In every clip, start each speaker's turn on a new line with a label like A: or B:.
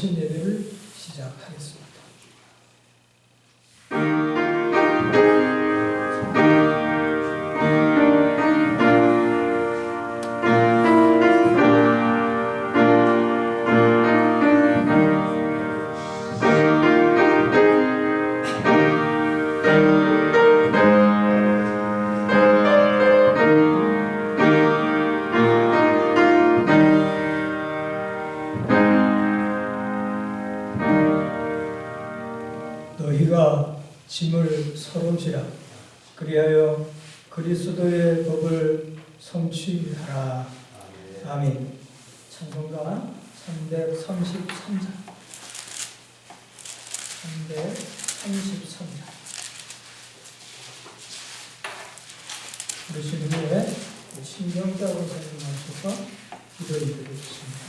A: 헌신 예배를 시작하겠습니다. 너희가 짐을 서로지라. 그리하여 그리스도의 법을 성취하라. 아멘. 찬송가 333장. 333장. 부르시는 후에 신경따로 생각하셔서 기도해 드리겠습니다.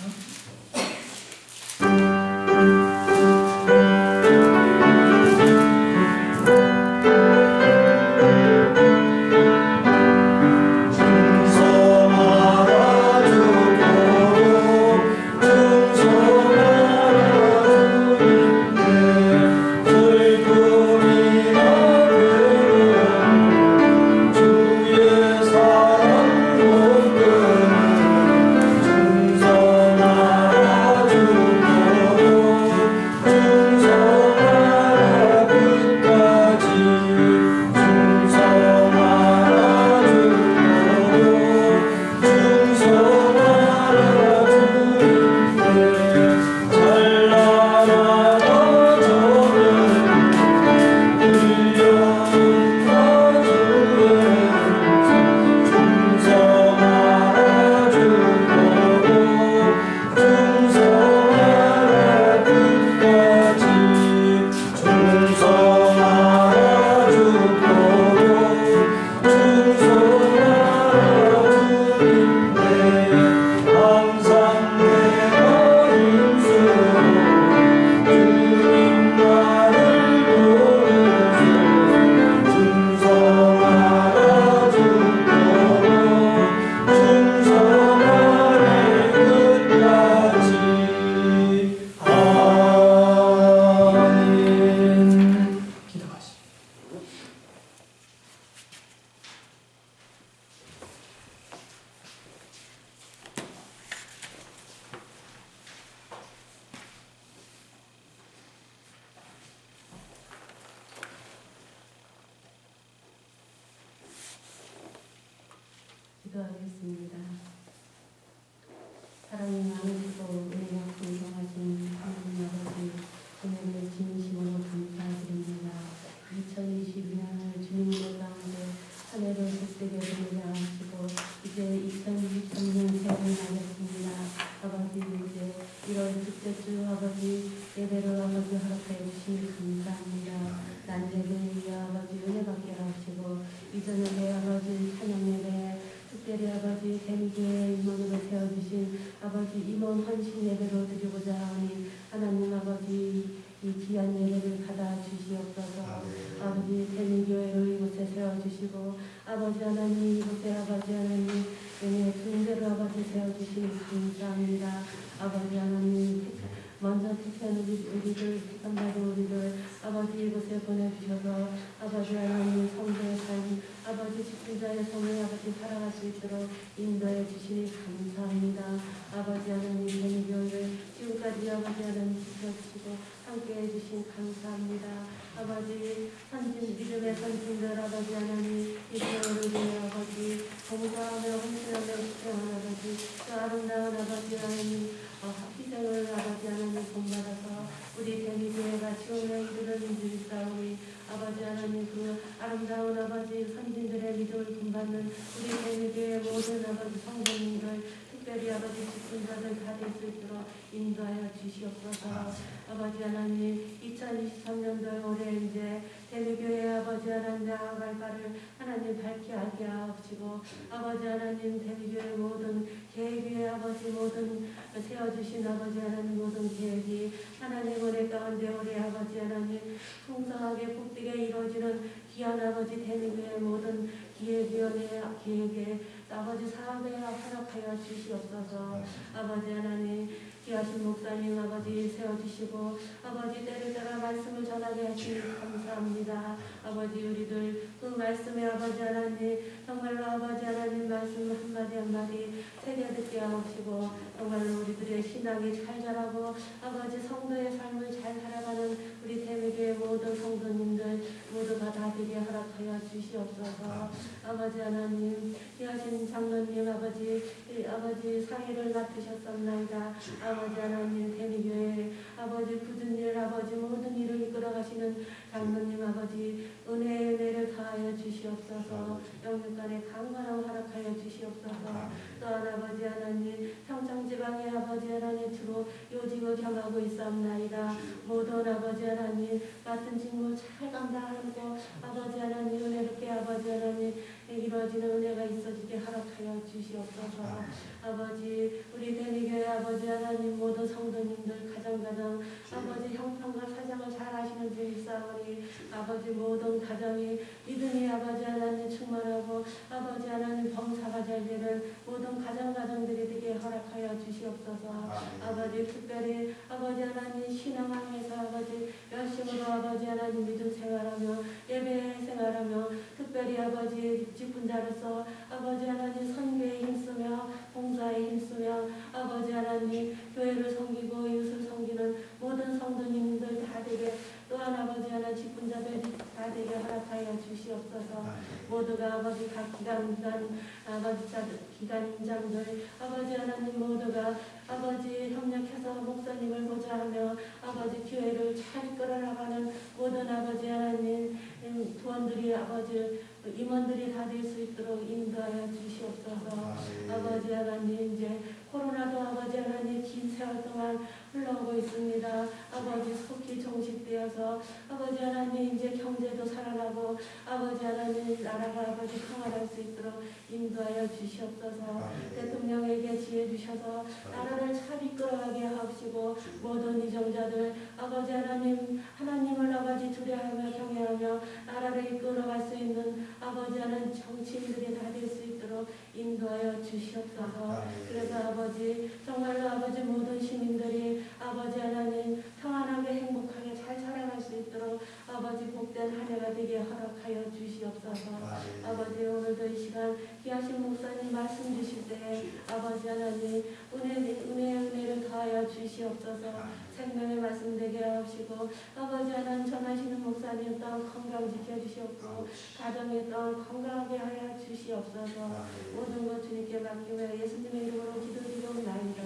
B: 기도하겠습니다. 사랑이 많으시고 은혜가 풍성하신 하나님 아버지, 은혜를 진심으로 감사드립니다. 2022년을 주님의 가운데 한 해를 복되게 보내게 하시고 이제 2023년 새해를 맞았습니다. 아버지, 이제 1월 둘째 주 아버지 예배를 아버지 허락해 주시니 감사합니다. 난제를 위해 아버지 은혜 받게 하시고 이 저녁에 아버지 찬양 예배 특별히 아버지 대미교회 임원으로 세워주신 아버지 임원 헌신 예배로 드리고자 하니 하나님 아버지 이 귀한 예배를 받아 주시옵소서. 아버지 대미교회를 이곳에 세워주시고 아버지 하나님 이곳에 아버지 하나님 은혜 중대로 아버지 세워주시니 감사합니다. 아버지 하나님 먼저 택한 우리들 택함받은 우리들 아버지 이곳에 보내주셔서 아버지 하나님 성도의 삶 아버지 직분자의 삶을 아버지 살아갈 수 있도록 인도해 주시니 감사합니다. 아버지 하나님 대미교회를 지금까지 아버지 하나님 지켜주시고 함께해 주신 감사합니다. 아버지 선진 믿음의 선진들 아버지 하나님 이 교회를 위해 아버지 봉사하며 헌신하며 수행하는 아버지 그 아름다운 아버지 하나님 희생을 아버지 하나님 본받아서 우리 대미교회가 지원에 이르는 줄 싸우니 아버지 하나님 그 아름다운 아버지 선진들의 믿음을 본받는 우리 대미교회 모든 아버지 성도님들 특별히 아버지 직분자들 다 될 수 있도록 인도하여 주시옵소서. 아버지 하나님 2023년도에 올해 이제 대미교회 아버지 하나님 나아갈 바를 하나님 밝게 하게 하옵시고 아버지 하나님 대미교회 모든 계획위에 아버지 모든 세워주신 아버지 하나님 모든 계획이 하나님 은혜 가운데 올해 아버지 하나님 풍성하게 복되게 이루어지는 귀한 아버지 대미교회 모든 기획위원회 계획에 아버지 사업에 허락하여 주시옵소서. 아버지 하나님 귀하신 목사님 아버지 세워주시고 아버지 때를 따라 말씀을 전하게 하시니 감사합니다. 아버지 우리들 그 말씀에 아버지 하나님 정말로 아버지 하나님 말씀 한마디 한마디 새겨듣게 하옵시고 정말로 우리들의 신앙이 잘 자라고 아버지 성도의 삶을 잘 살아가는 우리 대미교회 모든 성도님들 모두가 다 되게 허락하여 주시옵소서. 아버지 하나님 귀하신 장로님 아버지 상의를 맡으셨습니다. 아버지 하나님 대미교회 아버지 굳은 일 아버지 모든 일을 이끌어가시는 장로님 아버지 은혜를 더하여 주시옵소서. 영육간에 강건함 허락하여 주시옵소서. 또한 아버지 하나님 평창지방의 아버지 하나님 주로 요직을 겸하고 있사옵나이다. 모든 아버지 하나님 맡은 직무 잘 감당하고 아버지 하나님 은혜롭게 아버지 하나님 이루어지는 은혜가 있어지게 허락하여 주시옵소서. 아버지 우리 대미교회 아버지 하나님 모든 성도님들 가정 아버지 형편과 사정을 잘 아시는 줄 일사오니 아버지 모든 가정이 믿음이 아버지 하나님 충만하고 아버지 하나님 범사가 잘 되는 모든 가정들이 되게 허락하여 주시옵소서. 아버지 특별히 아버지 하나님 신앙하면서 아버지 열심으로 아버지 하나님 믿음 생활하며 예배 생활하며 특별히 아버지 직분자로서 아버지 하나님 선교에 힘쓰며 봉사에 힘쓰며 아버지 하나님 교회를 섬기고 이웃을 섬기는 모든 성도님들 다 되게 또한 아버지 하나님 직분자들 다 되게 허락하여 주시옵소서. 모두가 아버지 각 기관장들 아버지 하나님 모두가 아버지 협력해서 목사님을 보좌하며 아버지 교회를 잘 이끌어나가는 모든 아버지 하나님 부원들이 아버지 임원들이 다 될 수 있도록 인도하여 주시옵소서. 아버지 하나님 이제 코로나도 아버지 하나님 긴 세월 동안 흘러오고 있습니다. 아버지 속히 종식되어서 아버지 하나님 이제 경제도 살아나고 아버지 하나님 나라가 아버지 평안할 수 있도록 인도하여 주시옵소서. 대통령에게 지혜 주셔서 나라를 잘 이끌어가게 하옵시고 모든 이정자들 아버지 하나님을 아버지 두려워하며 경외하며 나라를 이끌어갈 수 있는 아버지 하나님 정치인들이 다 될 수 있도록 인도하여 주시옵소서. 그래서 아버지 정말로 아버지 모든 시민들이 아버지 하나님 평안하게 행복하게 잘 살아갈 수 있도록 아버지 복된 한 해가 되게 허락하여 주시옵소서. 아버지 오늘도 이 시간 귀하신 목사님 말씀 주실 때 아버지 하나님 은혜를 더하여 주시옵소서. 생명의 말씀 되게 하옵시고 아버지 하나님 전하시는 목사님 또한 건강 지켜주시옵고 가정에 또한 건강하게 하여 주시옵소서. 모든 것 주님께 맡기며 예수님의 이름으로 기도드리옵나이다.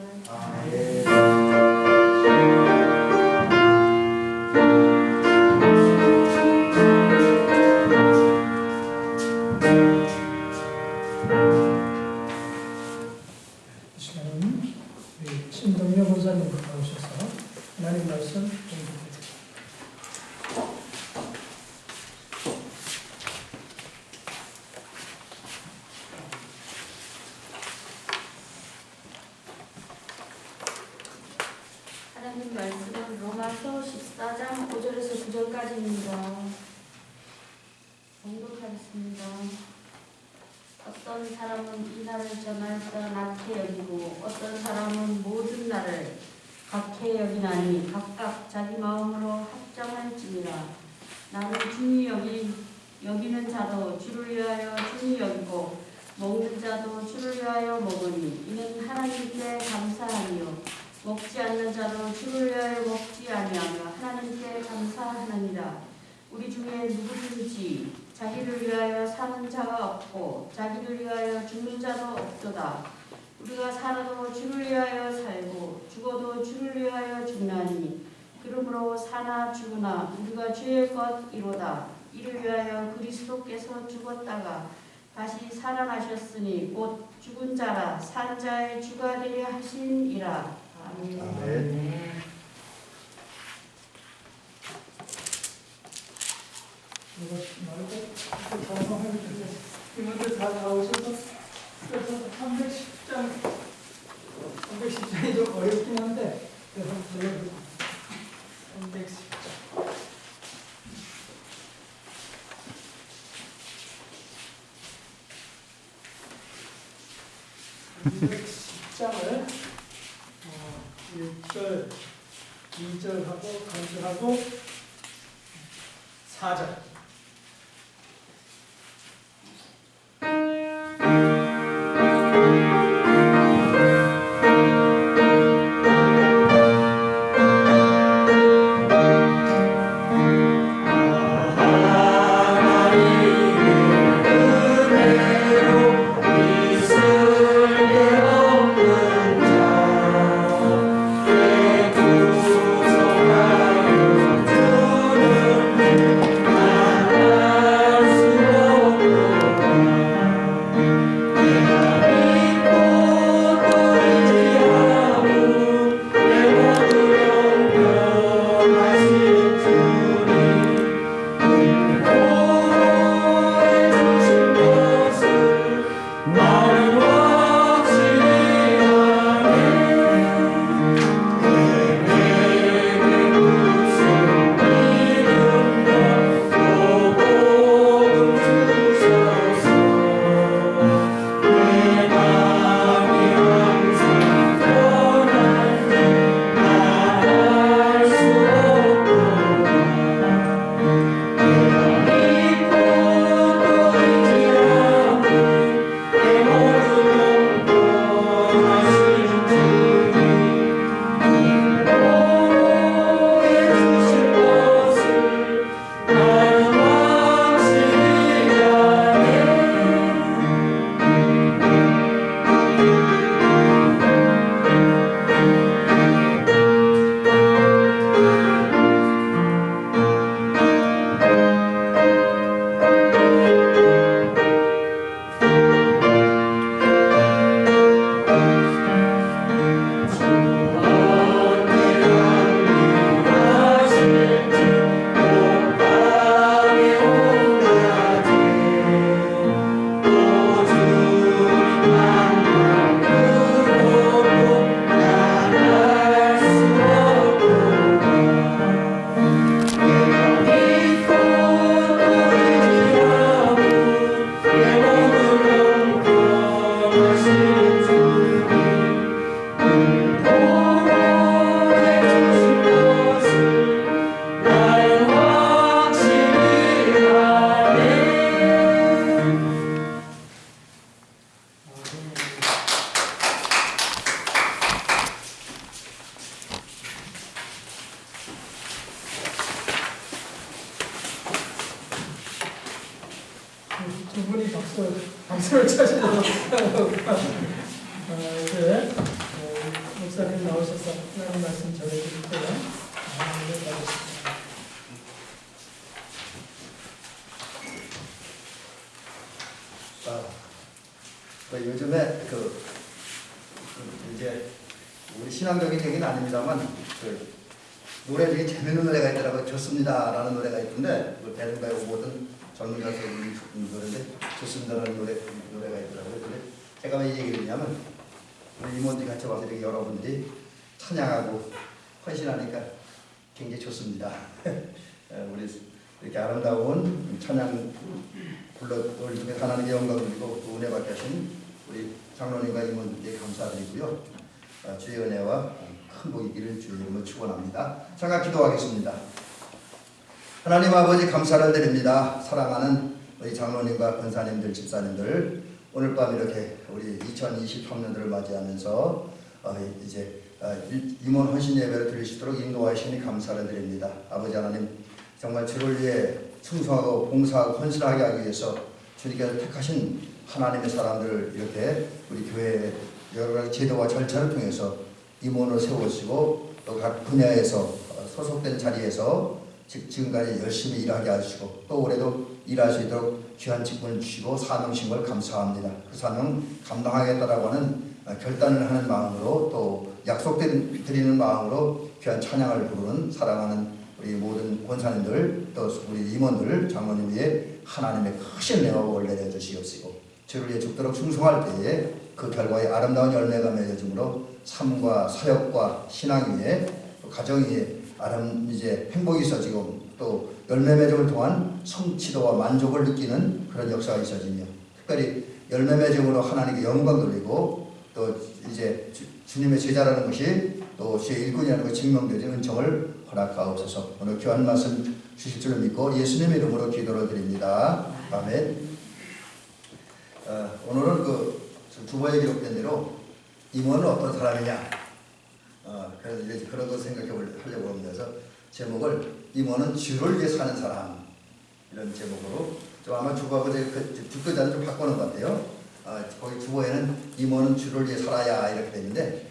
A: 이 시간은 우리 신동엽 목사님 나오셔서 하나님 말씀 공부해드립니다.
B: 하나님 말씀은 로마서 14장 5절에서 9절까지입니다. 봉독하겠습니다. 어떤 사람은 이 날을 전할 때 낮게 여기고 어떤 사람은 모든 날을 각해 여기나니 각각 자기 마음으로 합정할지니라. 나는 중히 여기는 자도 주를 위하여 중히 여기고 먹는 자도 주를 위하여 먹으니 이는 하나님께 감사하니요 먹지 않는 자도 주를 위하여 먹지 아니하며 하나님께 감사하느니라. 우리 중에 누구든지 자기를 위하여 사는 자가 없고 자기를 위하여 죽는 자도 없도다. 우리가 살아도 주를 위하여 살고 죽어도 주를 위하여 죽나니 그러므로 사나 죽으나 우리가 주의 것이로다. 이를 위하여 그리스도께서 죽었다가 다시 살아나셨으니 곧 죽은 자라 산 자의 주가 되려 하시니라. 아멘.
C: 아멘.
A: 이거 말고 방송하기 전에 이분들 다 나오셔서 그래서 310장이 좀 어렵긴 한데 그래서 불러드립니다. 310장. 장을 1절, 2절하고 간주하고 4절. 두 분이 박수를 쳐주셔서 이제 목사님 나오셔서 하나님 말씀 전해드릴 거예요. 하나님을 받으십시오.
C: 요즘에 이제 우리 신앙적인 얘기는 아닙니다만 노래 중에 재밌는 노래가 있더라고요. 좋습니다라는 노래가 있던데 대중가요 모든 젊은 가수들이 노래인데 좋습니다라는 노래가 있더라고요. 근데 제가 왜 이 얘기를 했냐면 우리 임원들이 같이 와서 이렇게 여러분들이 찬양하고 헌신하니까 굉장히 좋습니다. 우리 이렇게 아름다운 찬양 불러올리며 하나님께 영광 드리고 또 은혜 받게 하신 우리 장로님과 임원들께 감사드리고요. 주의 은혜와 큰 복이 있기를 주의 이름으로 축원합니다. 잠깐 기도하겠습니다. 하나님 아버지 감사를 드립니다. 사랑하는 우리 장로님과 권사님들, 집사님들, 오늘 밤 이렇게 우리 2023년도를 맞이하면서 이제 임원 헌신 예배를 드릴 수 있도록 인도하시니 감사를 드립니다. 아버지 하나님, 정말 주를 위해 충성하고 봉사하고 헌신하게 하기 위해서 주님께서 택하신 하나님의 사람들을 이렇게 우리 교회의 여러 가지 제도와 절차를 통해서 임원을 세우시고 또 각 분야에서 소속된 자리에서 지금까지 열심히 일하게 하시고 또 올해도 일할 수 있도록 귀한 직분을 주시고 사명 주신 걸 감사합니다. 그 사명 감당하겠다라고 하는 결단을 하는 마음으로 또 약속드리는 마음으로 귀한 찬양을 부르는 사랑하는 우리 모든 권사님들 또 우리 임원들 장로님 위에 하나님의 크신 내화복을 내려주시옵시고 주를 위해 죽도록 충성할 때에 그 결과에 아름다운 열매가 맺어짐으로 삶과 사역과 신앙 위에 또 가정 위에 이제 행복이 있어지고 또 열매 맺음을 통한 성취도와 만족을 느끼는 그런 역사가 있어지며 특별히 열매 맺음으로 하나님께 영광 돌리고 또 이제 주님의 제자라는 것이 또 주의 일꾼이라는 것 증명되는 은총을 허락하옵소서. 오늘 귀한 말씀 주실 줄 믿고 예수님의 이름으로 기도를 드립니다. 아멘. 오늘은 그 주보에 기록된 대로 임원은 어떤 사람이냐, 그래서 이제 그런 거 생각해 하려고 합니다. 그래서 제목을 임원은 주를 위해 사는 사람, 이런 제목으로 좀 아마 주보하고 뒷글자는 좀 바꾸는 것 같아요. 거기 주보에는 임원은 주를 위해 살아야 이렇게 되는데,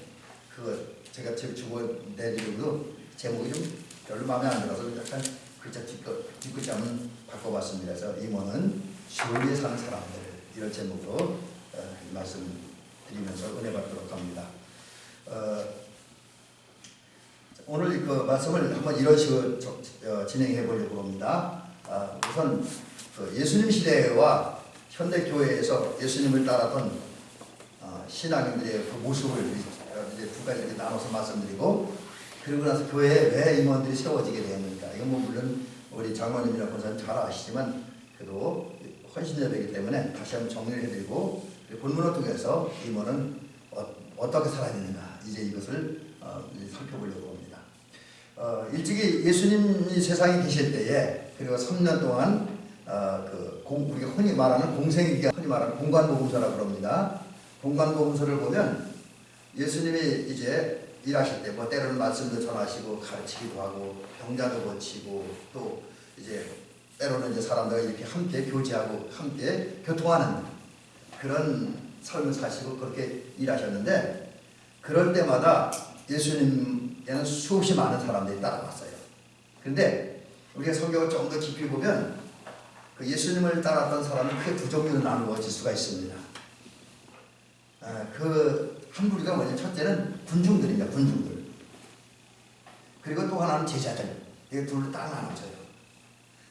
C: 그 제가 제 주보 내드리고도 제목이 좀 별로 마음에 안 들어서 약간 글자 뒷글자는 바꿔봤습니다. 그래서 임원은 주를 위해 사는 사람들, 이런 제목으로 말씀드리면서 은혜 받도록 합니다. 오늘 그 말씀을 한번 이런 식으로 진행해 보려고 합니다. 우선 그 예수님 시대와 현대 교회에서 예수님을 따랐던 신앙인들의 그 모습을 이제 두 가지 이렇게 나눠서 말씀드리고, 그리고 나서 교회에 왜 임원들이 세워지게 되었는가. 이건 뭐 물론 우리 장로님이나 권사님 잘 아시지만 그래도 헌신예배이기 때문에 다시 한번 정리를 해드리고, 본문을 통해서 임원은 어떻게 살아있는가, 이제 이것을 살펴보려고 합니다. 일찍이 예수님이 세상에 계실 때에, 그리고 3년 동안 우리가 흔히 말하는 공생애기가 흔히 말하는 공관복음서라고 그럽니다. 공관복음서를 보면 예수님이 이제 일하실 때 뭐 때로는 말씀도 전하시고 가르치기도 하고 병자도 고치고, 또 이제 때로는 이제 사람들과 이렇게 함께 교제하고 함께 교통하는 그런 삶을 사시고 그렇게 일하셨는데, 그럴 때마다 예수님에는 수없이 많은 사람들이 따라왔어요. 그런데 우리가 성경을 좀 더 깊이 보면 그 예수님을 따랐던 사람은 크게 두 종류로 나누어질 수가 있습니다. 그 한 부류가 뭐냐, 첫째는 군중들입니다. 군중들. 그리고 또 하나는 제자들. 이게 둘로 딱 나눠져요.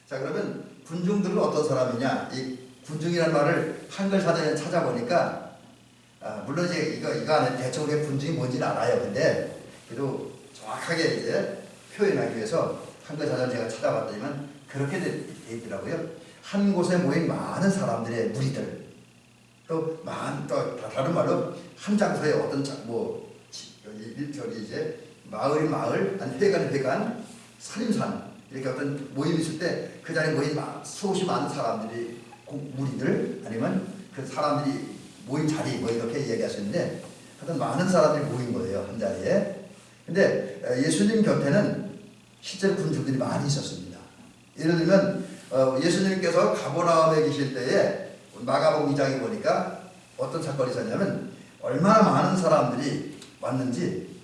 C: 자, 그러면 군중들은 어떤 사람이냐? 이 군중이라는 말을 한글 사전에 찾아보니까, 물론 이제 이거 안에 대충 우리가 군중이 뭔지는 알아요. 근데 그래도 정확하게 이제 표현하기 위해서 한글 사전 제가 찾아봤더니만 그렇게 돼 있더라고요. 한 곳에 모인 많은 사람들의 무리들, 또 다른 말로 한 장소에 어떤 저기 이제 마을이 마을, 아니 회관이 회관, 산임산, 이렇게 어떤 모임이 있을 때 그 자리에 모인 수없이 많은 사람들이 무리들, 아니면 그 사람들이 모인 자리, 뭐 이렇게 얘기할 수 있는데, 하여튼 많은 사람들이 모인 거예요, 한 자리에. 근데 예수님 곁에는 실제로 군중들이 많이 있었습니다. 예를 들면 예수님께서 가버나움에 계실 때에 마가복음 2장에 보니까 어떤 사건이 있었냐면, 얼마나 많은 사람들이 왔는지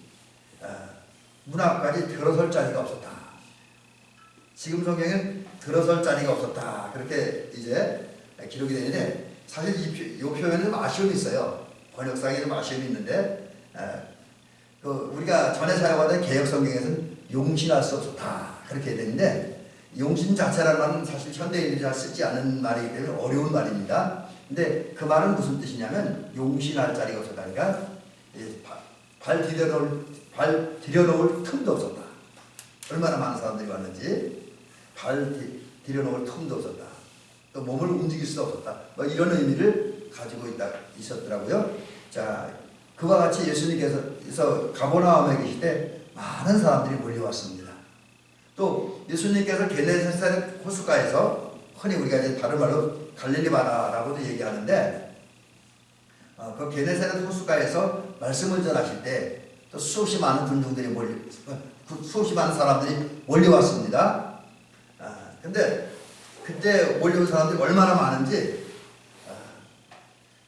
C: 문 앞까지 들어설 자리가 없었다. 지금 성경에는 들어설 자리가 없었다, 그렇게 이제 기록이 되는데, 사실 이 표현은 아쉬움이 있어요. 번역상에 좀 아쉬움이 있는데, 우리가 전에 사용하던 개역 성경에서는 용신할 수 없었다, 그렇게 되는데, 용신 자체라는 말은 사실 현대인들이 잘 쓰지 않는 말이기 때문에 어려운 말입니다. 근데 그 말은 무슨 뜻이냐면, 용신할 자리가 없었다. 그러니까 발 들여놓을 틈도 없었다. 얼마나 많은 사람들이 왔는지 발 들여놓을 틈도 없었다. 또 몸을 움직일 수 없었다. 뭐 이런 의미를 가지고 있었더라고요. 자, 그와 같이 예수님께서 가버나움에 계실 때 많은 사람들이 몰려왔습니다. 또 예수님께서 게네사렛 호숫가에서, 흔히 우리가 이제 다른 말로 갈릴리 바다라고도 얘기하는데, 그 게네사렛 호숫가에서 말씀을 전하실 때 또 수없이 많은 군중들이 수없이 많은 사람들이 몰려왔습니다. 근데 그때 몰려온 사람들이 얼마나 많은지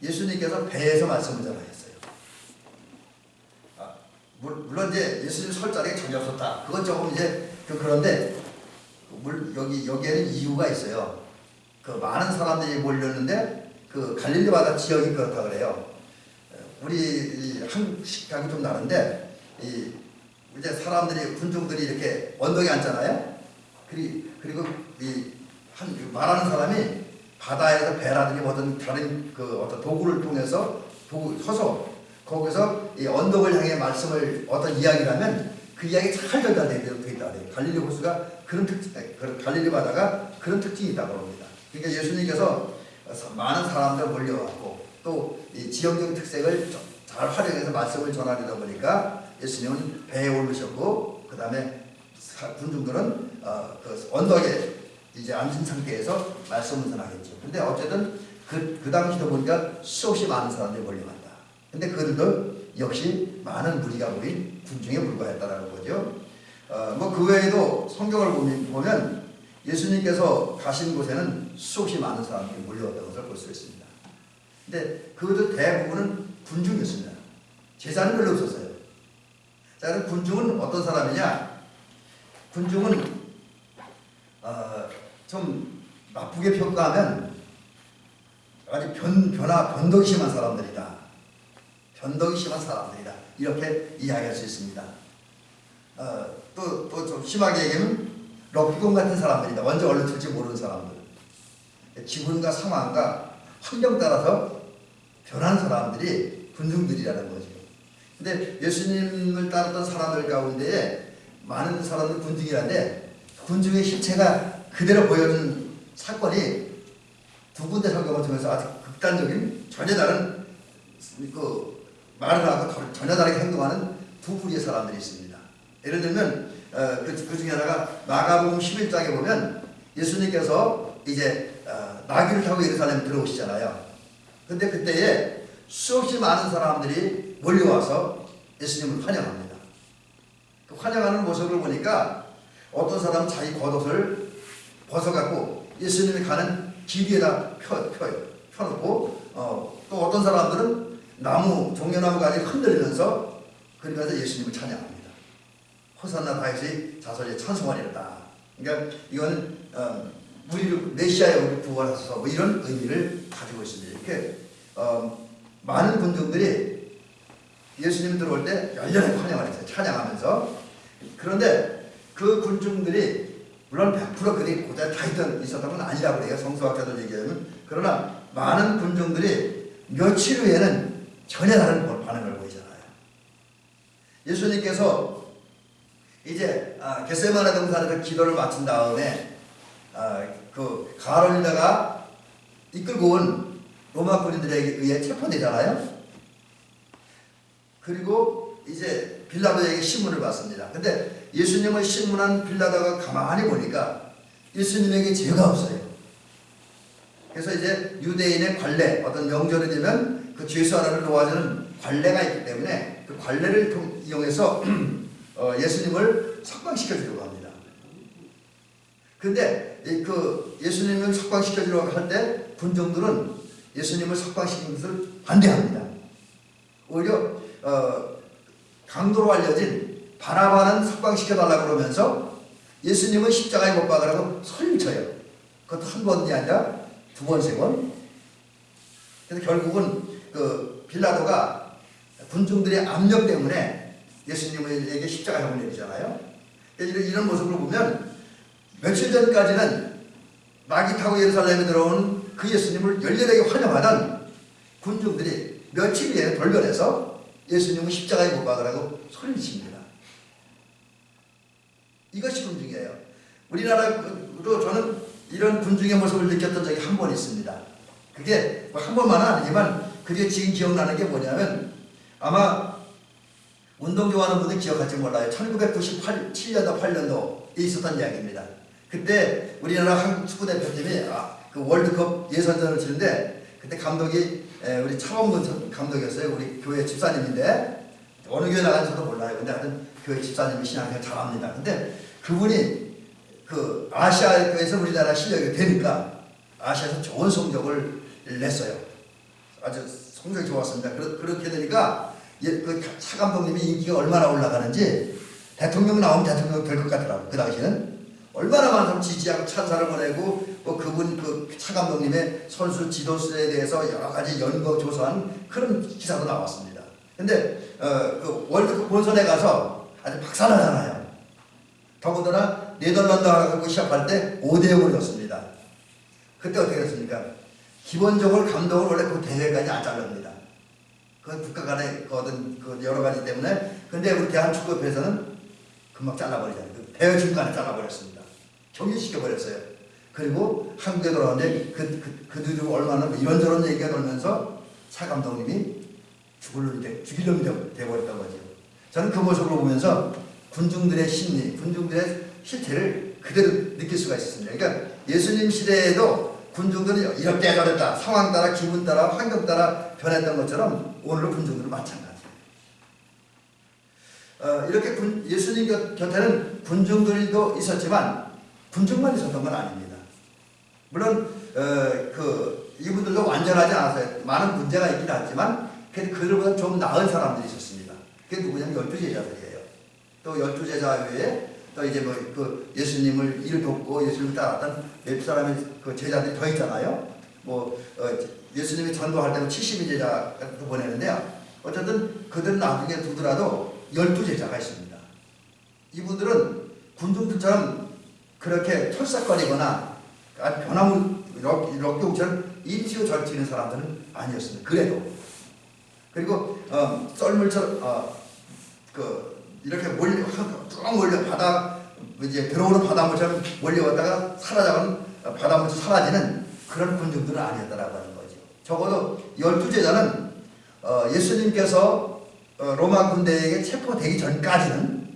C: 예수님께서 배에서 말씀을 전하셨어요. 물론 이제 예수님 설 자리에 전혀 없었다. 그건 조금 이제 그런데 여기에는 이유가 있어요. 그 많은 사람들이 몰렸는데 그 갈릴리 바다 지역이 그렇다 그래요. 우리 한국 식당이 좀 다른데, 이제 사람들이 군중들이 이렇게 언덕에 앉잖아요. 그리고 말하는 사람이 바다에서 배라든지 어떤 다른 어떤 도구를 통해서 서서 거기서 이 언덕을 향해 말씀을 어떤 이야기를 하면 그 이야기 잘 전달되게 되어 있다 그래요. 갈릴리 호수가 갈릴리 바다가 그런 특징이 있다고 합니다. 그러니까 예수님께서 많은 사람들 몰려왔고, 또 이 지역적 특색을 잘 활용해서 말씀을 전하려다 보니까 예수님은 배에 오르셨고 그 다음에 군중들은 그 언덕에 이제 앉은 상태에서 말씀을 전하겠죠. 근데 어쨌든 그 당시도 보니까 수없이 많은 사람들이 몰려간다. 근데 그들도 역시 많은 무리가 모인 군중에 불과했다라는 거죠. 뭐 그 외에도 성경을 보면 예수님께서 가신 곳에는 수없이 많은 사람들이 몰려왔다는 것을 볼 수 있습니다. 근데 그들 대부분은 군중이었습니다. 제자는 별로 없었어요. 자, 그럼 군중은 어떤 사람이냐? 군중은 좀 나쁘게 평가하면 아주 변덕이 심한 사람들이다. 변덕이 심한 사람들이다. 이렇게 이야기할 수 있습니다. 또 좀 심하게 얘기하면 럭비공 같은 사람들이다. 먼저 얼른 틀지 모르는 사람들. 기분과 상황과 환경 따라서 변한 사람들이 군중들이라는 거죠. 근데 예수님을 따랐던 사람들 가운데에 많은 사람들 군중이란데 군중의 실체가 그대로 보여준 사건이 두 군데 성경을 통해서 아주 극단적인 전혀 다른 말을 하고 전혀 다르게 행동하는 두 부류의 사람들이 있습니다. 예를 들면 그 중에 하나가 마가복음 11장에 보면 예수님께서 이제 나귀를 타고 예루살렘에 들어오시잖아요. 근데 그때에 수없이 많은 사람들이 몰려와서 예수님을 환영합니다. 그 환영하는 모습을 보니까 어떤 사람은 자기 겉옷을 벗어갖고 예수님이 가는 길 위에다 펴놓고 또 어떤 사람들은 종려나무 가지 흔들리면서 그러면서 예수님을 찬양합니다. 호산나 다윗의 자손의 찬송하리로다. 그러니까 이거는 우리를 메시아에 우리 구원하소서 뭐 이런 의미를 가지고 있습니다. 이렇게 많은 군중들이 예수님 들어올 때 열렬히 환영을 했어요. 찬양하면서. 그런데 그 군중들이 물론 100% 그들이 고대 다 있었던 건 아니라고 해요. 성서학자들 얘기하면. 그러나 많은 군중들이 며칠 후에는 전혀 다른 반응을 보이잖아요. 예수님께서 이제 겟세마네 동산에서 기도를 마친 다음에 그 가로릴라가 이끌고 온 로마 군인들에 의해 체포되잖아요. 그리고 이제 빌라도에게 신문을 받습니다. 근데 예수님을 신문한 빌라도가 가만히 보니까 예수님에게 죄가 없어요. 그래서 이제 유대인의 관례, 어떤 명절이 되면 그 죄수 하나를 놓아주는 관례가 있기 때문에 그 관례를 이용해서 예수님을 석방시켜주려고 합니다. 근데 그 예수님을 석방시켜주려고 할 때 군중들은 예수님을 석방시키는 것을 반대합니다. 오히려 강도로 알려진 바나바는 석방시켜달라고 그러면서 예수님은 십자가에 못 박으라고 소리쳐요. 그것도 한 번이 아니라 두 번, 세 번. 그래서 결국은 그 빌라도가 군중들의 압력 때문에 예수님에게 십자가형을 내리잖아요. 이런 모습을 보면 며칠 전까지는 나귀 타고 예루살렘에 들어온 그 예수님을 열렬하게 환영하던 군중들이 며칠 후에 돌변해서 예수님은 십자가에 못 박으라고 소리를 칩니다. 이것이 군중이에요. 우리나라도 저는 이런 군중의 모습을 느꼈던 적이 한 번 있습니다. 그게 한 번만은 아니지만 그게 지금 기억나는 게 뭐냐면 아마 운동 좋아하는 분들 기억할지 몰라요. 1997년도 8년도에 있었던 이야기입니다. 그때 우리나라 한국 축구대표팀이 그 월드컵 예선전을 치는데 그때 감독이 우리 차원근 감독이었어요. 우리 교회 집사님인데 어느 교회 나간지도 몰라요. 근데 하여튼 교회 집사님이 신앙생활 잘합니다. 근데 그분이 그 아시아에서 우리나라 실력이 되니까 아시아에서 좋은 성적을 냈어요. 아주 성적이 좋았습니다. 그렇게 되니까 그 차 감독님이 인기가 얼마나 올라가는지 대통령 나오면 대통령 될 것 같더라고요. 그 당시에는 얼마나 많은 사람 지지하고 찬사를 보내고 뭐 그분 그 차 감독님의 선수 지도수에 대해서 여러 가지 연구 조사한 그런 기사도 나왔습니다. 근데 그 월드컵 본선에 가서 아주 박살나잖아요. 더군다나 네덜란드하고 시합할 때 5대0을 졌습니다. 그때 어떻게 됐습니까? 기본적으로 감독을 원래 그 대회까지 안 잘릅니다. 그 국가 간의 그 여러 가지 때문에. 근데 우리 대한축구협회에서는 금방 잘라버리잖아요. 그 대회 중간에 잘라버렸습니다. 경질시켜버렸어요. 그리고 한국에 돌아왔는데 그들이 얼마나 이런저런 얘기가 돌면서 차 감독님이 죽일 놈이 돼버렸던 거죠. 저는 그 모습을 보면서 군중들의 심리, 군중들의 실태를 그대로 느낄 수가 있었습니다. 그러니까 예수님 시대에도 군중들은 이렇게 저랬다, 상황 따라 기분 따라 환경 따라 변했던 것처럼 오늘의 군중들은 마찬가지예요. 이렇게 예수님 곁에는 군중들도 있었지만 군중만 있었던 건 아닙니다. 물론 이분들도 완전하지 않았어요. 많은 문제가 있긴 하지만 그들보다 좀 나은 사람들이 있었습니다. 그게 누구냐면 12제자들이에요. 또 12제자 외에 또 이제 그 예수님을 일 돕고 예수님을 따랐던 몇 사람의 그 제자들이 더 있잖아요. 예수님이 전도할 때는 70인 제자도 보내는데요. 어쨌든 그들은 나중에 두더라도 12제자가 있습니다. 이분들은 군중들처럼 그렇게 철삭거리거나 변화무 럭경처럼 인치고 절치는 사람들은 아니었습니다. 그리고 썰물처럼 이렇게 쭉 몰려 이제 들어오는 바닷물처럼 몰려왔다가 사라져가는 바닷물처럼 사라지는 그런 군중들은 아니었다라고 하는 거죠. 적어도 12제자는 예수님께서 로마 군대에게 체포되기 전까지는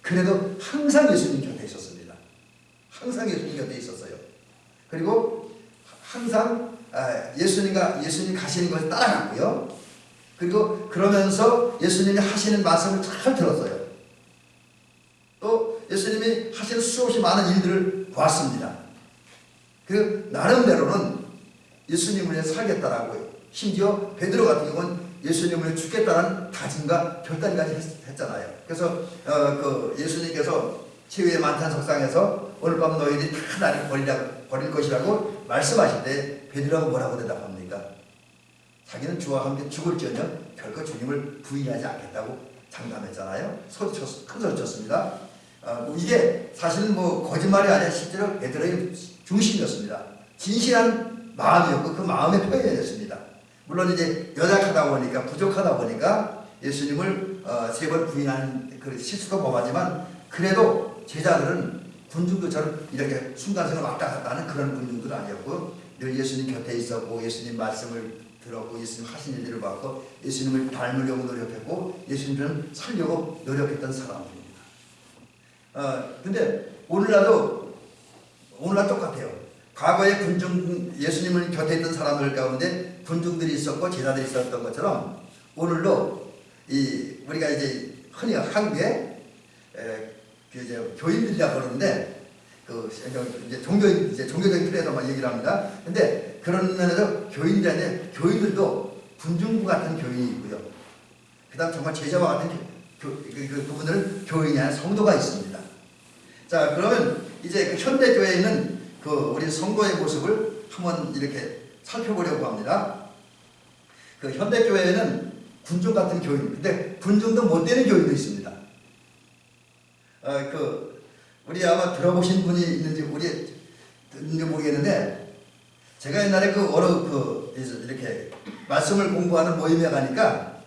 C: 그래도 항상 예수님 곁에 있었습니다. 항상 예수님 곁에 있었어요. 그리고 항상 예수님 가시는 것을 따라갔고요. 그리고 그러면서 예수님이 하시는 말씀을 잘 들었어요. 또 예수님이 하시는 수없이 많은 일들을 보았습니다. 그 나름대로는 예수님을 위해 살겠다라고, 심지어 베드로 같은 경우는 예수님을 위해 죽겠다는 다짐과 결단까지 했잖아요. 그래서 예수님께서 치유의 만탄석상에서 오늘 밤 너희들이 다 나를 버릴 것이라고 말씀하실 때 베드로가 뭐라고 대답합니까? 자기는 주와 함께 죽을지언정 결코 주님을 부인하지 않겠다고 장담했잖아요. 큰 소리 쳤습니다. 이게 사실은 거짓말이 아니라 실제로 베드로의 중심이었습니다. 진실한 마음이었고 그 마음의 표현이었습니다. 물론 이제 연약하다 보니까 부족하다 보니까 예수님을 3번 부인하는 그 실수도 범하지만 그래도 제자들은 군중들처럼 이렇게 순간순간 왔다 갔다 하는 그런 군중들은 아니었고 늘 예수님 곁에 있었고 예수님 말씀을 들었고 예수님 하신 일들을 봤고 예수님을 닮으려고 노력했고 예수님을 살려고 노력했던 사람들입니다. 근데 오늘날도 똑같아요. 과거에 예수님을 곁에 있던 사람들 가운데 군중들이 있었고 제자들이 있었던 것처럼 오늘도 우리가 이제 흔히 한국에 교인들이라고 그러는데 이제 종교적인 틀에서만 얘기를 합니다. 근데 그런 면에서 교인들도 군중부 같은 교인이 있고요. 그다음 정말 제자와 같은 그분들은 교인이 아니라 성도가 있습니다. 자, 그러면 이제 현대 교회에는 우리 성도의 모습을 한번 이렇게 살펴보려고 합니다. 현대 교회에는 군중 같은 교인, 근데 군중도 못 되는 교인도 있습니다. 우리 아마 들어보신 분이 있는지 모르겠는데, 제가 옛날에 이렇게 말씀을 공부하는 모임에 가니까,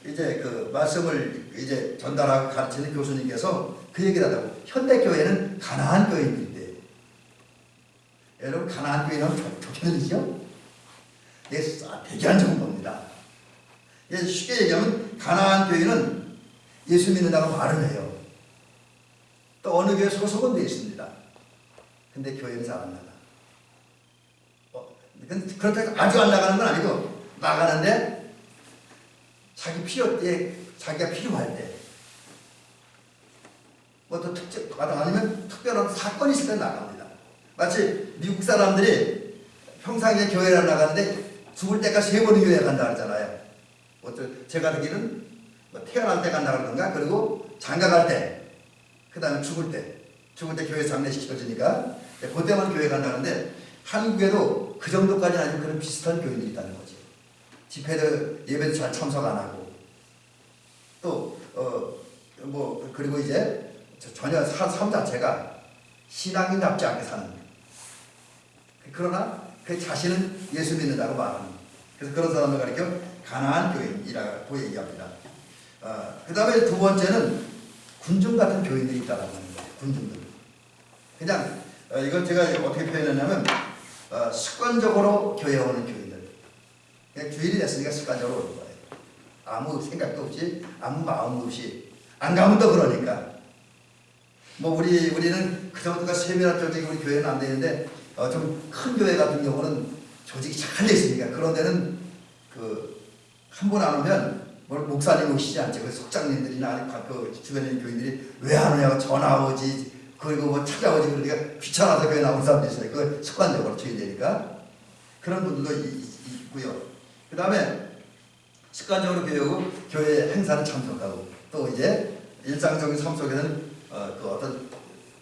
C: 이제 말씀을 이제 전달하고 가르치는 교수님께서 그 얘기를 하다고, 현대교회는 가난한 교인들인데, 여러분, 가난한 교인은 좋게 들리죠? 되게 안 좋은 겁니다. 쉽게 얘기하면, 가난한 교인은 예수 믿는다고 말을 해요. 또 어느 교회 소속은 되어 있습니다. 근데 교회는 잘 안 나가. 그렇다고 아주 안 나가는 건 아니고 나가는데 자기 필요 때 자기가 필요할 때 또 아니면 특별한 사건이 있을 때 나갑니다. 마치 미국 사람들이 평상시에 교회를 나가는데 죽을 때까지 3번은 교회 간다 그러잖아요. 제가 듣기는 태어날 때 간다 그러던가 그리고 장가갈 때 그 다음에 죽을 때 교회 장례시켜주니까 그때만 교회 간다는데 한국에도 그 정도까지는 아니고 그런 비슷한 교인들이 있다는 거지. 집회도 예배도 잘 참석 안 하고 또 그리고 이제 전혀 삶 자체가 신앙인답지 않게 사는 거예요. 그러나 그 자신은 예수 믿는다고 말하는 거예요. 그래서 그런 사람을 가리켜 가난한 교인이라고 얘기합니다. 그 다음에 두 번째는 군중 같은 교인들이 있다고 하는 거예요. 군중들. 그냥 이걸 제가 어떻게 표현했냐면 습관적으로 교회에 오는 교인들. 그냥 주일이 됐으니까 습관적으로 오는 거예요. 아무 생각도 없이 아무 마음도 없이 안 가면 더 그러니까 뭐 우리는 그 정도가 세밀한 조직이 우리 교회는 안 되는데 좀 큰 교회 같은 경우는 조직이 잘 돼 있으니까 그런 데는 그 한 번 안 오면 목사님 오시지 않죠. 그 속장님들이나 그 주변에 있는 교인들이 왜 안 오냐고 전화 오지 그리고 뭐 찾아오지 그러니까 귀찮아서 교회 나오는 사람도 있어요. 그 습관적으로 줘야 되니까 그런 분들도 있고요. 그 다음에 습관적으로 교회 행사를 참석하고 또 이제 일상적인 삶 속에는 그 어떤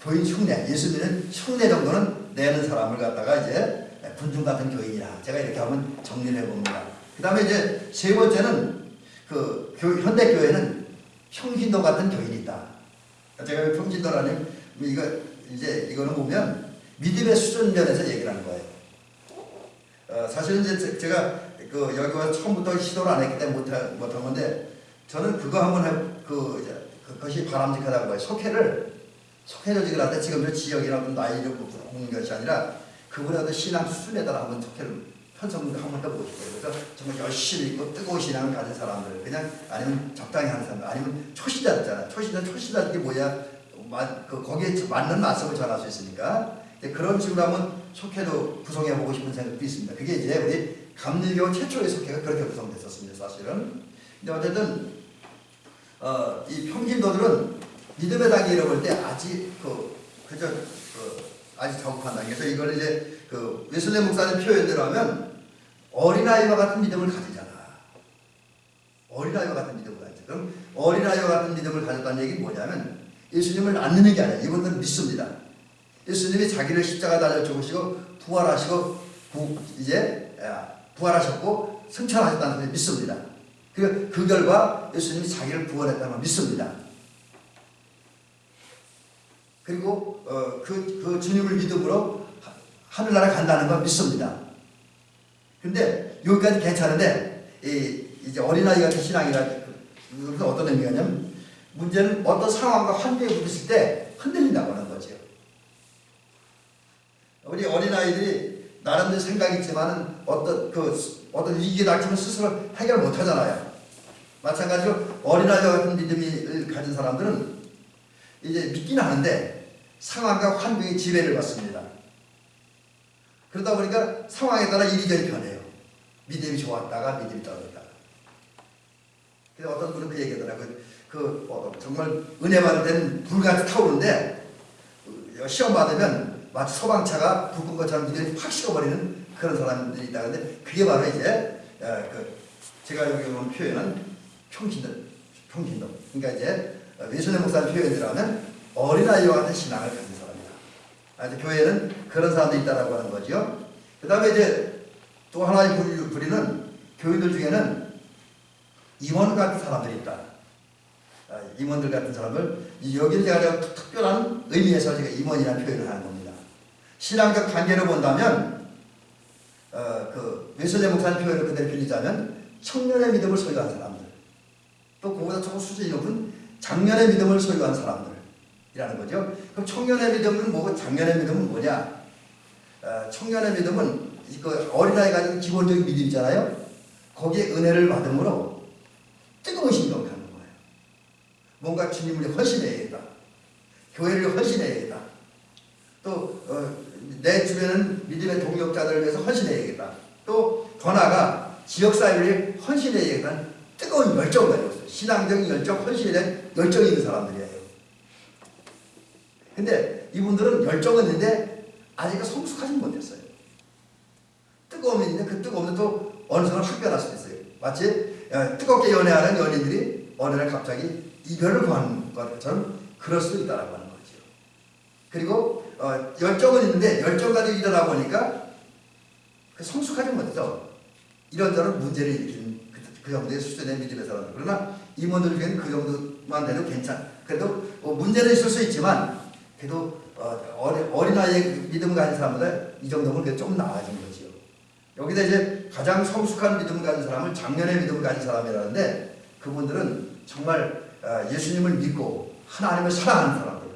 C: 교인 흉내, 예수님은 흉내 정도는 내는 사람을 갖다가 이제 군중 같은 교인이라 제가 이렇게 한번 정리를 해봅니다. 그 다음에 이제 세 번째는 그 현대 교회는 평신도 같은 교인이 있다. 제가 왜 평신도라는 이거는 보면 믿음의 수준 면에서 얘기를 하는 거예요. 사실은 이제 제가 여기 와 처음부터 시도를 안 했기 때문에 못한 건데 저는 그거 한번 그것이 바람직하다고 봐요. 속회 조직을 할 때 지금 저 지역이나 어떤 나이를 보는 것이 아니라 그분의 어떤 신앙 수준에 따라 한번 속회를 편성을 한번 해보고 싶어요. 그래서 정말 열심히 있고 뜨거운 신앙을 가진 사람들, 그냥 아니면 적당히 하는 사람들, 아니면 초시자잖아요. 초시자 이게 뭐야? 거기에 맞는 말씀을 전할 수 있으니까 그런 식으로 한번 속회도 구성해보고 싶은 생각도 있습니다. 그게 이제 우리 감리교 최초의 속회가 그렇게 구성됐었습니다. 사실은. 근데 어쨌든 이 평신도들은 믿음의 단계를 볼 때 아직 아직 적합한 단계. 그래서 이걸 이제 웨슬레 목사님 표현대로 하면 어린아이와 같은 믿음을 가지잖아. 어린아이와 같은 믿음을 가지죠. 그럼 어린아이와 같은 믿음을 가졌다는 얘기는 뭐냐면 예수님을 안 믿는 게 아니라 이분들은 믿습니다. 예수님이 자기를 십자가 달려 죽으시고 부활하시고 부활하셨고 승천하셨다는 것을 믿습니다. 그 결과 예수님이 자기를 구원했다는 걸 믿습니다. 그리고 그 주님을 믿음으로 하늘나라 간다는 걸 믿습니다. 근데 여기까지 괜찮은데 이제 어린아이 같은 신앙이라 그것은 어떤 의미냐면 문제는 어떤 상황과 환경에 부딪힐 때 흔들린다고 하는 거죠. 우리 어린아이들이 나름대로 생각이 있지만은 어떤 위기가 닥치면 스스로 해결 못 하잖아요. 마찬가지로 어린아이와 같은 믿음을 가진 사람들은 이제 믿긴 하는데 상황과 환경의 지배를 받습니다. 그러다 보니까 상황에 따라 이리저리 변해요. 믿음이 좋았다가 믿음이 떨어졌다가. 그래서 어떤 분은 그 얘기하더라고요. 정말 은혜 받을 때는 불같이 타오르는데 시험 받으면 마치 소방차가 불 끈 것처럼 믿음이 확 식어버리는 그런 사람들이 있다는데 그게 바로 이제 제가 여기 보는 표현은 평신도. 그러니까 이제 웨슬레 목사님 표현대로 하면 어린아이와 같은 신앙을 가진 사람이다. 아주 교회는 그런 사람들이 있다라고 하는 거죠. 그 다음에 이제 또 하나의 부리는 교인들 중에는 임원 같은 사람들이 있다. 임원들 같은 사람들, 여기는 제가 특별한 의미에서 제가 임원이라는 표현을 하는 겁니다. 신앙적 관계를 본다면 웨슬레 목사님 표현을 그대로 빌리자면 청년의 믿음을 소유한 사람들, 또 그보다 조금 수준이 높은 장년의 믿음을 소유한 사람들이라는 거죠. 그럼 청년의 믿음은 뭐고 장년의 믿음은 뭐냐? 청년의 믿음은 어린아이가 가진 기본적인 믿음이잖아요. 거기에 은혜를 받음으로 뜨거운 심정을 갖는 거예요. 뭔가 주님을 헌신해야겠다. 교회를 헌신해야겠다. 또 내 주변은 믿음의 동역자들을 위해서 헌신해야겠다. 또 더 나아가 지역사회를 위해 헌신해야겠다는 뜨거운 열정을 가지고 있어요. 신앙적인 열정, 헌신에 대한 열정이 있는 사람들이에요. 근데 이분들은 열정은 있는데 아직 성숙하지 못했어요. 뜨거움이 있는데 그 뜨거움은 또 어느 순간 확변할 수도 있어요. 마치 뜨겁게 연애하는 연인들이 어느 날 갑자기 이별을 구하는 것처럼 그럴 수도 있다라고 하는 거죠. 그리고 열정은 있는데 열정 가지고 일어나 보니까 성숙하지 못해서 이런저런 문제를 일으키는 그 정도의 수준의 믿음의 사람들. 그러나 임원들 중에는 그 정도만 돼도 그래도 문제는 있을 수 있지만 그래도 어린아이의 믿음을 가진 사람보다 이 정도면 좀 나아진 거지요. 여기다 이제 가장 성숙한 믿음을 가진 사람을 장년의 믿음을 가진 사람이라는데 그분들은 정말 예수님을 믿고 하나님을 사랑하는 사람들,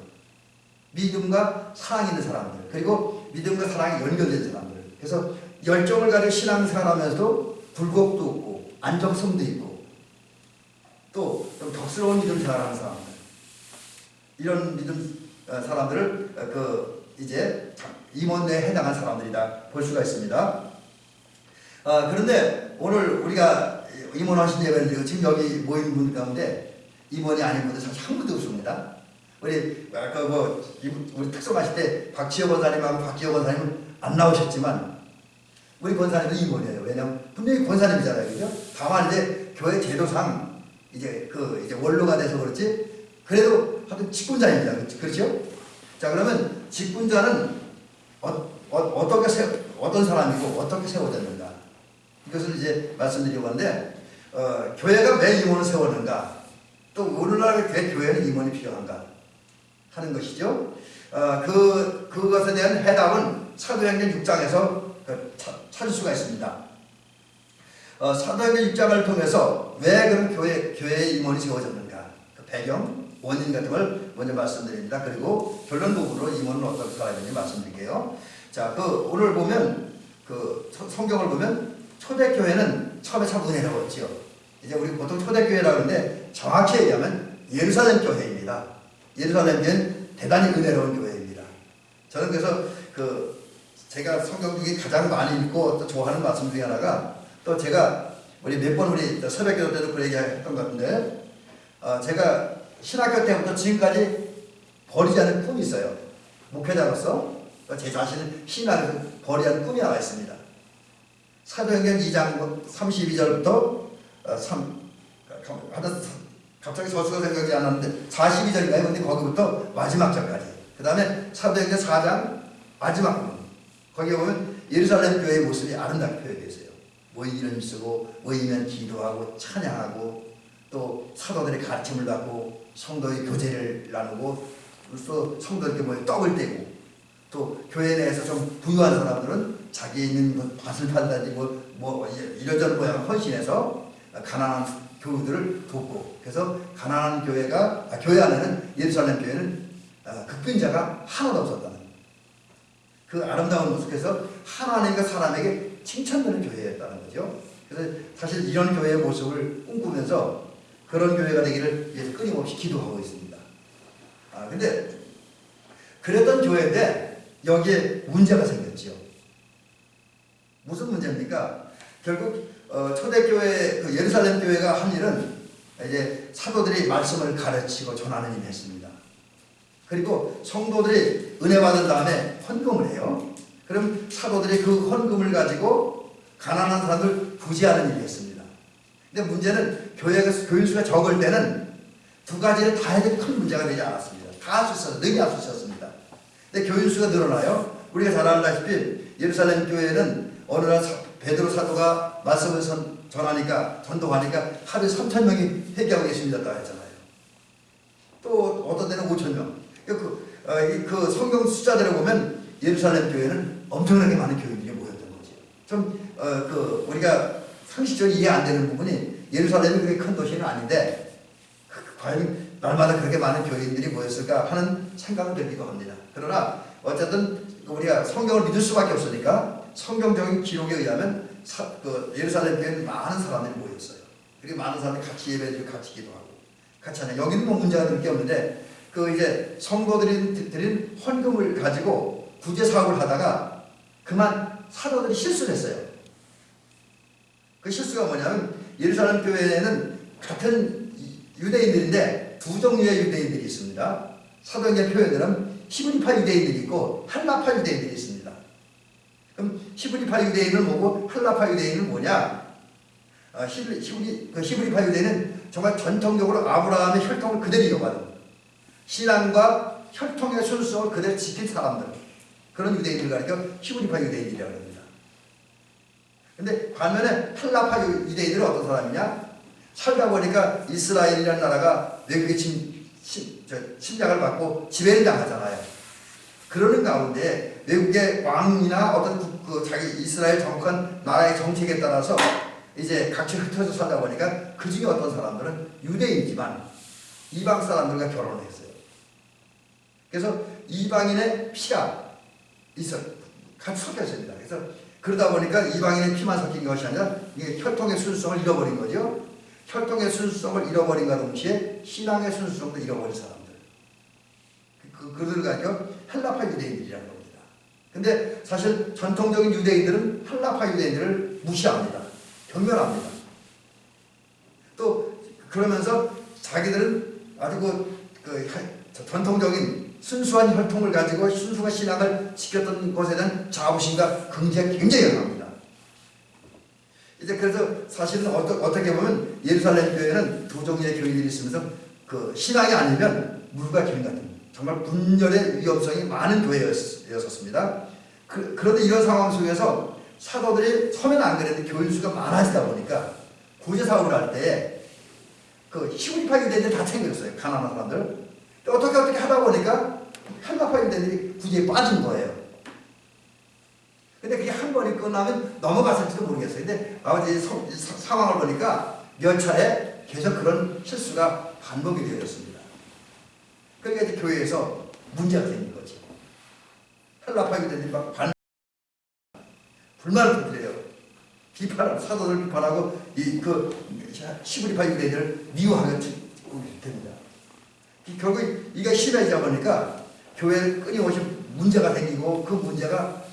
C: 믿음과 사랑이 있는 사람들, 그리고 믿음과 사랑이 연결된 사람들. 그래서 열정을 가지고 신앙생활하면서도 굴곡도 없고 안정성도 있고 또 좀 덕스러운 믿음 생활하는 사람들, 이런 믿음 사람들을 이제 임원내에 해당한 사람들이다 볼 수가 있습니다. 그런데 오늘 우리가 임원하신 예배를 드리고 지금 여기 모인 분 가운데 임원이 아닌 분들 사실 한 분도 없습니다. 우리 우리 특성하실 때 박지호 권사님하고 박기호 권사님은 안 나오셨지만 우리 권사님도 임원이에요. 왜냐하면 분명히 권사님이잖아요, 그죠? 다만 이제 교회 제도상 이제 원로가 돼서 그렇지 그래도 하여튼 직분자입니다. 그렇죠? 자, 그러면 직분자는 어떤 사람이고 어떻게 세워졌는가? 이것을 이제 말씀드리려고 하는데, 교회가 왜 임원을 세웠는가? 또 오늘날 왜 교회는 임원이 필요한가? 하는 것이죠. 그것에 대한 해답은 사도행전 6장에서 찾을 수가 있습니다. 사도행전 6장을 통해서 왜 그런 교회의 임원이 세워졌는가? 그 배경, 원인 같은 걸 먼저 말씀드립니다. 그리고 결론 부분으로 임원은 어떻게 살아야 되는지 말씀드릴게요. 자, 오늘 보면 성경을 보면 초대교회는 처음에 참 은혜로웠지요. 이제 우리 보통 초대교회라고 하는데 정확히 얘기하면 예루살렘 교회입니다. 예루살렘 교회는 대단히 은혜로운 교회입니다. 저는 그래서 제가 성경 중에 가장 많이 읽고 또 좋아하는 말씀 중에 하나가, 또 제가 우리 몇 번 우리 새벽기도 때도 그 얘기 했던 것 같은데, 제가 신학교 때부터 지금까지 버리지 않은 꿈이 있어요. 목회자로서 제 자신을 신학에서 버리지 않은 꿈이 하나 있습니다. 사도행전 2장 32절부터 갑자기 저수가 생각이 안 나는데 42절인가요? 근데 거기부터 마지막 절까지. 그 다음에 사도행전 4장 마지막 부분. 거기에 보면 예루살렘 교회의 모습이 아름답게 표현되어 있어요. 모이기는 쓰고 모이면 기도하고 찬양하고 또 사도들의 가르침을 받고 성도의 교제를 나누고 또 성도들께 떡을 떼고 또 교회 내에서 좀 부유한 사람들은 자기 있는 밭을 판다든지 이런저런 모양 헌신해서 가난한 교우들을 돕고, 그래서 가난한 교회 안에는 예루살렘 교회는 극빈자가 하나도 없었다는 그 아름다운 모습에서 하나님과 사람에게 칭찬되는 교회였다는 거죠. 그래서 사실 이런 교회의 모습을 꿈꾸면서 그런 교회가 되기를 위해서 끊임없이 기도하고 있습니다. 근데 그랬던 교회인데 여기에 문제가 생겼지요. 무슨 문제입니까? 결국 초대교회 예루살렘 교회가 한 일은 이제 사도들이 말씀을 가르치고 전하는 일을 했습니다. 그리고 성도들이 은혜 받은 다음에 헌금을 해요. 그럼 사도들이 그 헌금을 가지고 가난한 사람들 부지하는 일을 했습니다. 근데 문제는 교인 수가 적을 때는 두 가지를 다 해도 큰 문제가 되지 않았습니다. 다 할 수 있어서 능히 할 수 있었습니다. 근데 교인 수가 늘어나요. 우리가 잘 알다시피 예루살렘 교회는 어느 날 베드로 사도가 말씀을 전도하니까 하루에 3,000명이 회개하고 예수님을 믿었다고 했잖아요. 또 어떤 데는 5,000명. 그 성경 숫자들을 보면 예루살렘 교회는 엄청나게 많은 교인들이 모였던 거죠. 좀 우리가 상식적으로 이해 안 되는 부분이, 예루살렘이 그렇게 큰 도시는 아닌데 과연 날마다 그렇게 많은 교인들이 모였을까 하는 생각을 들기도 합니다. 그러나 어쨌든 우리가 성경을 믿을 수밖에 없으니까 성경적인 기록에 의하면 예루살렘 교회는 많은 사람들이 모였어요. 그리고 많은 사람들이 같이 예배드리고 같이 기도하고 같이 하냐. 여기는 뭐 문제가 될 게 없는데 이제 성도들이 드린 헌금을 가지고 구제 사업을 하다가 그만 사도들이 실수를 했어요. 그 실수가 뭐냐면 예루살렘 교회에는 같은 유대인들인데 두 종류의 유대인들이 있습니다. 사도행전 표현들은 히브리파 유대인들이 있고 한라파 유대인들이 있습니다. 그럼 히브리파 유대인은 뭐고 한라파 유대인은 뭐냐? 히브리파 유대인은 정말 전통적으로 아브라함의 혈통을 그대로 이어가는 신앙과 혈통의 순수성을 그대로 지킨 사람들, 그런 유대인들 가니까 히브리파 유대인이라고 합니다. 근데 반면에 한라파 유대인들은 어떤 사람이냐? 살다 보니까 이스라엘이라는 나라가 외국의 침략을 받고 지배를 당하잖아요. 그러는 가운데 외국의 왕이나 어떤 자기 이스라엘 정권 나라의 정책에 따라서 이제 각처에 흩어져 살다 보니까 그 중에 어떤 사람들은 유대인이지만 이방 사람들과 결혼을 했어요. 그래서 이방인의 피가 같이 섞였습니다. 그래서 그러다 보니까 이방인의 피만 섞인 것이 아니라 이게 혈통의 순수성을 잃어버린 거죠. 혈통의 순수성을 잃어버린과 동시에 신앙의 순수성도 잃어버린 사람들. 그들을 가지고 헬라파 유대인들이라는 겁니다. 근데 사실 전통적인 유대인들은 헬라파 유대인들을 무시합니다. 경멸합니다. 또 그러면서 자기들은 아주 전통적인 순수한 혈통을 가지고 순수한 신앙을 지켰던 것에 대한 자부심과 긍지가 굉장히 강합니다. 이제 그래서 사실은 어떻게 보면 예루살렘 교회는 두 종류의 교인들이 있으면서 그 신앙이 아니면 물과 기름 같은 정말 분열의 위험성이 많은 교회였었습니다. 그런데 이런 상황 속에서 사도들이 처음에는 안 그랬는데 교인 수가 많아지다 보니까 구제 사업을 할 때 그 히브리파 유대인들 다 챙겼어요. 가난한 사람들. 어떻게 하다 보니까 헬라파 유대인들이 구제에 빠진 거예요. 근데 그게 한 번이 끝나면 넘어갔을지도 모르겠어요. 근데 아버지 상황을 보니까 몇 차례 계속 그런 실수가 반복이 되었습니다. 그러니까 이제 교회에서 문제가 생긴 거죠. 헬라파 유대인들이 막 불만을 터뜨려요. 비판하고 사도들 비판하고 히브리파 유대인들을 미워하게 됩니다. 결국 이게 심해지다 보니까 교회에 끊임없이 문제가 생기고 그 문제가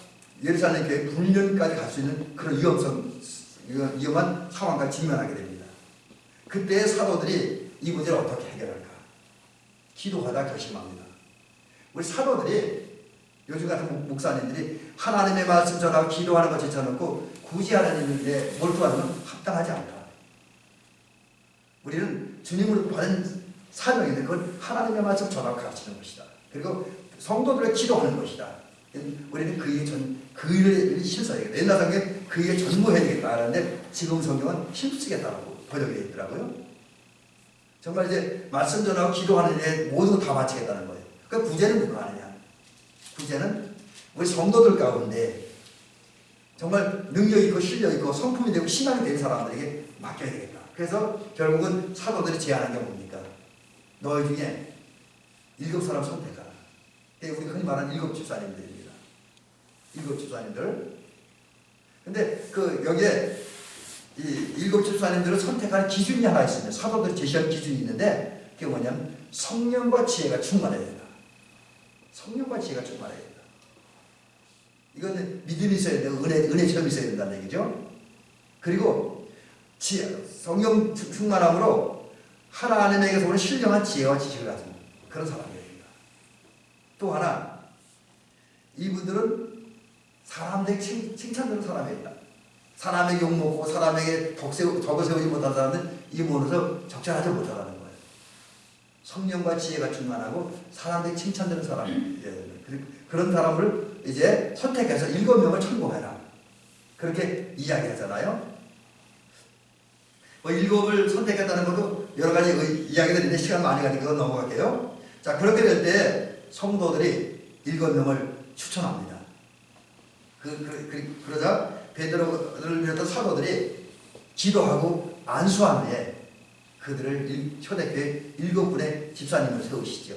C: 예루살렘 교회 불륜까지 갈 수 있는 그런 위험한 상황과 직면하게 됩니다. 그때 사도들이 이 문제를 어떻게 해결할까? 기도하다 결심합니다. 우리 사도들이 요즘 같은 목사님들이 하나님의 말씀 전하고 기도하는 것 제쳐놓고 굳이 하나님 일에 몰두하는 건 합당하지 않다. 우리는 주님으로 받은 사명인데 그건 하나님의 말씀 전하고 가르치는 것이다. 그리고 성도들을 기도하는 것이다. 우리는 그 일을 실수해야 되겠다. 옛날 성경에 그 일에 전무해야 되겠다 하는데 지금 성경은 힘쓰겠다고 번역이 되어 있더라고요. 정말 이제 말씀 전하고 기도하는 일에 모든 거 다 바치겠다는 거예요. 그 구제는 누가 하느냐? 구제는 우리 성도들 가운데 정말 능력 있고 실력 있고 성품이 되고 신앙이 된 사람들에게 맡겨야 되겠다. 그래서 결국은 사도들이 제안한 게 뭡니까? 너희 중에 7사람 선택하라. 우리가 흔히 말하는 7 집사님들입니다. 7 집사님들. 근데 여기에 이 7 집사님들을 선택하는 기준이 하나 있습니다. 사도들이 제시한 기준이 있는데 그게 뭐냐면 성령과 지혜가 충만해야 된다. 성령과 지혜가 충만해야 된다. 이건 믿음이 있어야 되고 은혜 체험이 있어야 된다는 얘기죠. 그리고 성령 충만함으로 하나님에게서 오는 신령한 지혜와 지식을 가진 그런 사람이에요. 또 하나, 이분들은 사람들에게 칭찬되는 사람이다. 사람에게 욕먹고 사람에게 덕을 세우지 못한 사람은 이 몸에서 적절하지 못하다는 거예요. 성령과 지혜가 충만하고 사람들에게 칭찬되는 사람, 그런 사람을 이제 선택해서 7명을 천공해라. 그렇게 이야기하잖아요. 7을 선택했다는 것도 여러 가지 이야기들이 있는데 시간 많이 가니까 넘어갈게요. 자, 그렇게 될 때 성도들이 7명을 추천합니다. 그러자 베드로를 비롯한 사도들이 기도하고 안수한 후에 그들을 초대교회 7분의 집사님을 세우시죠.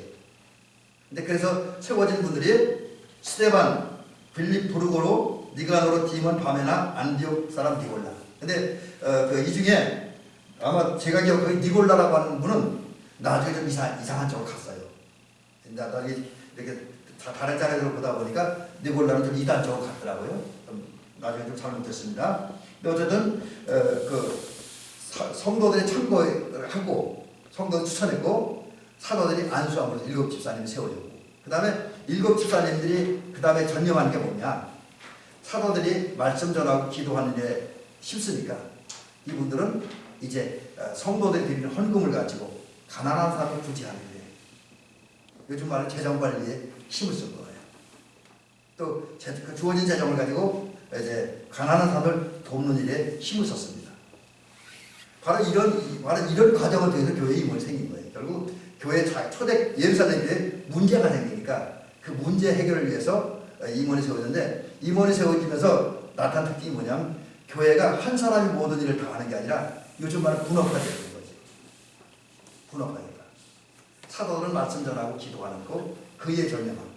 C: 근데 그래서 세워진 분들이 스데반, 빌립, 브루고로, 니가노로, 디몬, 바메나, 안디옥 사람 니골라. 근데 이 중에 아마 제가 기억하기에 니골라라고 하는 분은 나중에 좀 이상한 쪽으로 갔어요. 나중에 이렇게 다른 자리에서 보다 보니까 니골라는 좀 이단 쪽으로 갔더라고요. 나중에 좀 잘못됐습니다. 근데 어쨌든 성도들이 참고를 하고 성도를 추천했고 사도들이 안수함으로 7 집사님이 세워졌고 그 다음에 7 집사님들이 그 다음에 전념하는 게 뭐냐, 사도들이 말씀 전하고 기도하는 데 힘쓰니까 이분들은 이제 성도들이 드리는 헌금을 가지고 가난한 사람을 구제하는 데 요즘 말하는 재정관리에 힘을 쓴 거예요. 또 주어진 재정을 가지고 이제 가난한 사람을 돕는 일에 힘을 썼습니다. 바로 이런 과정을 통해서 교회의 임원이 생긴 거예요. 결국 교회 초대 예루살렘 교회에 문제가 생기니까 그 문제 해결을 위해서 임원이 세워졌는데, 임원이 세워지면서 나타난 특징이 뭐냐면 교회가 한 사람이 모든 일을 다 하는 게 아니라 요즘 말은 분업화되는 거지. 분업화된다. 사도들은 말씀 전하고 기도하는 거, 그에 전념하고.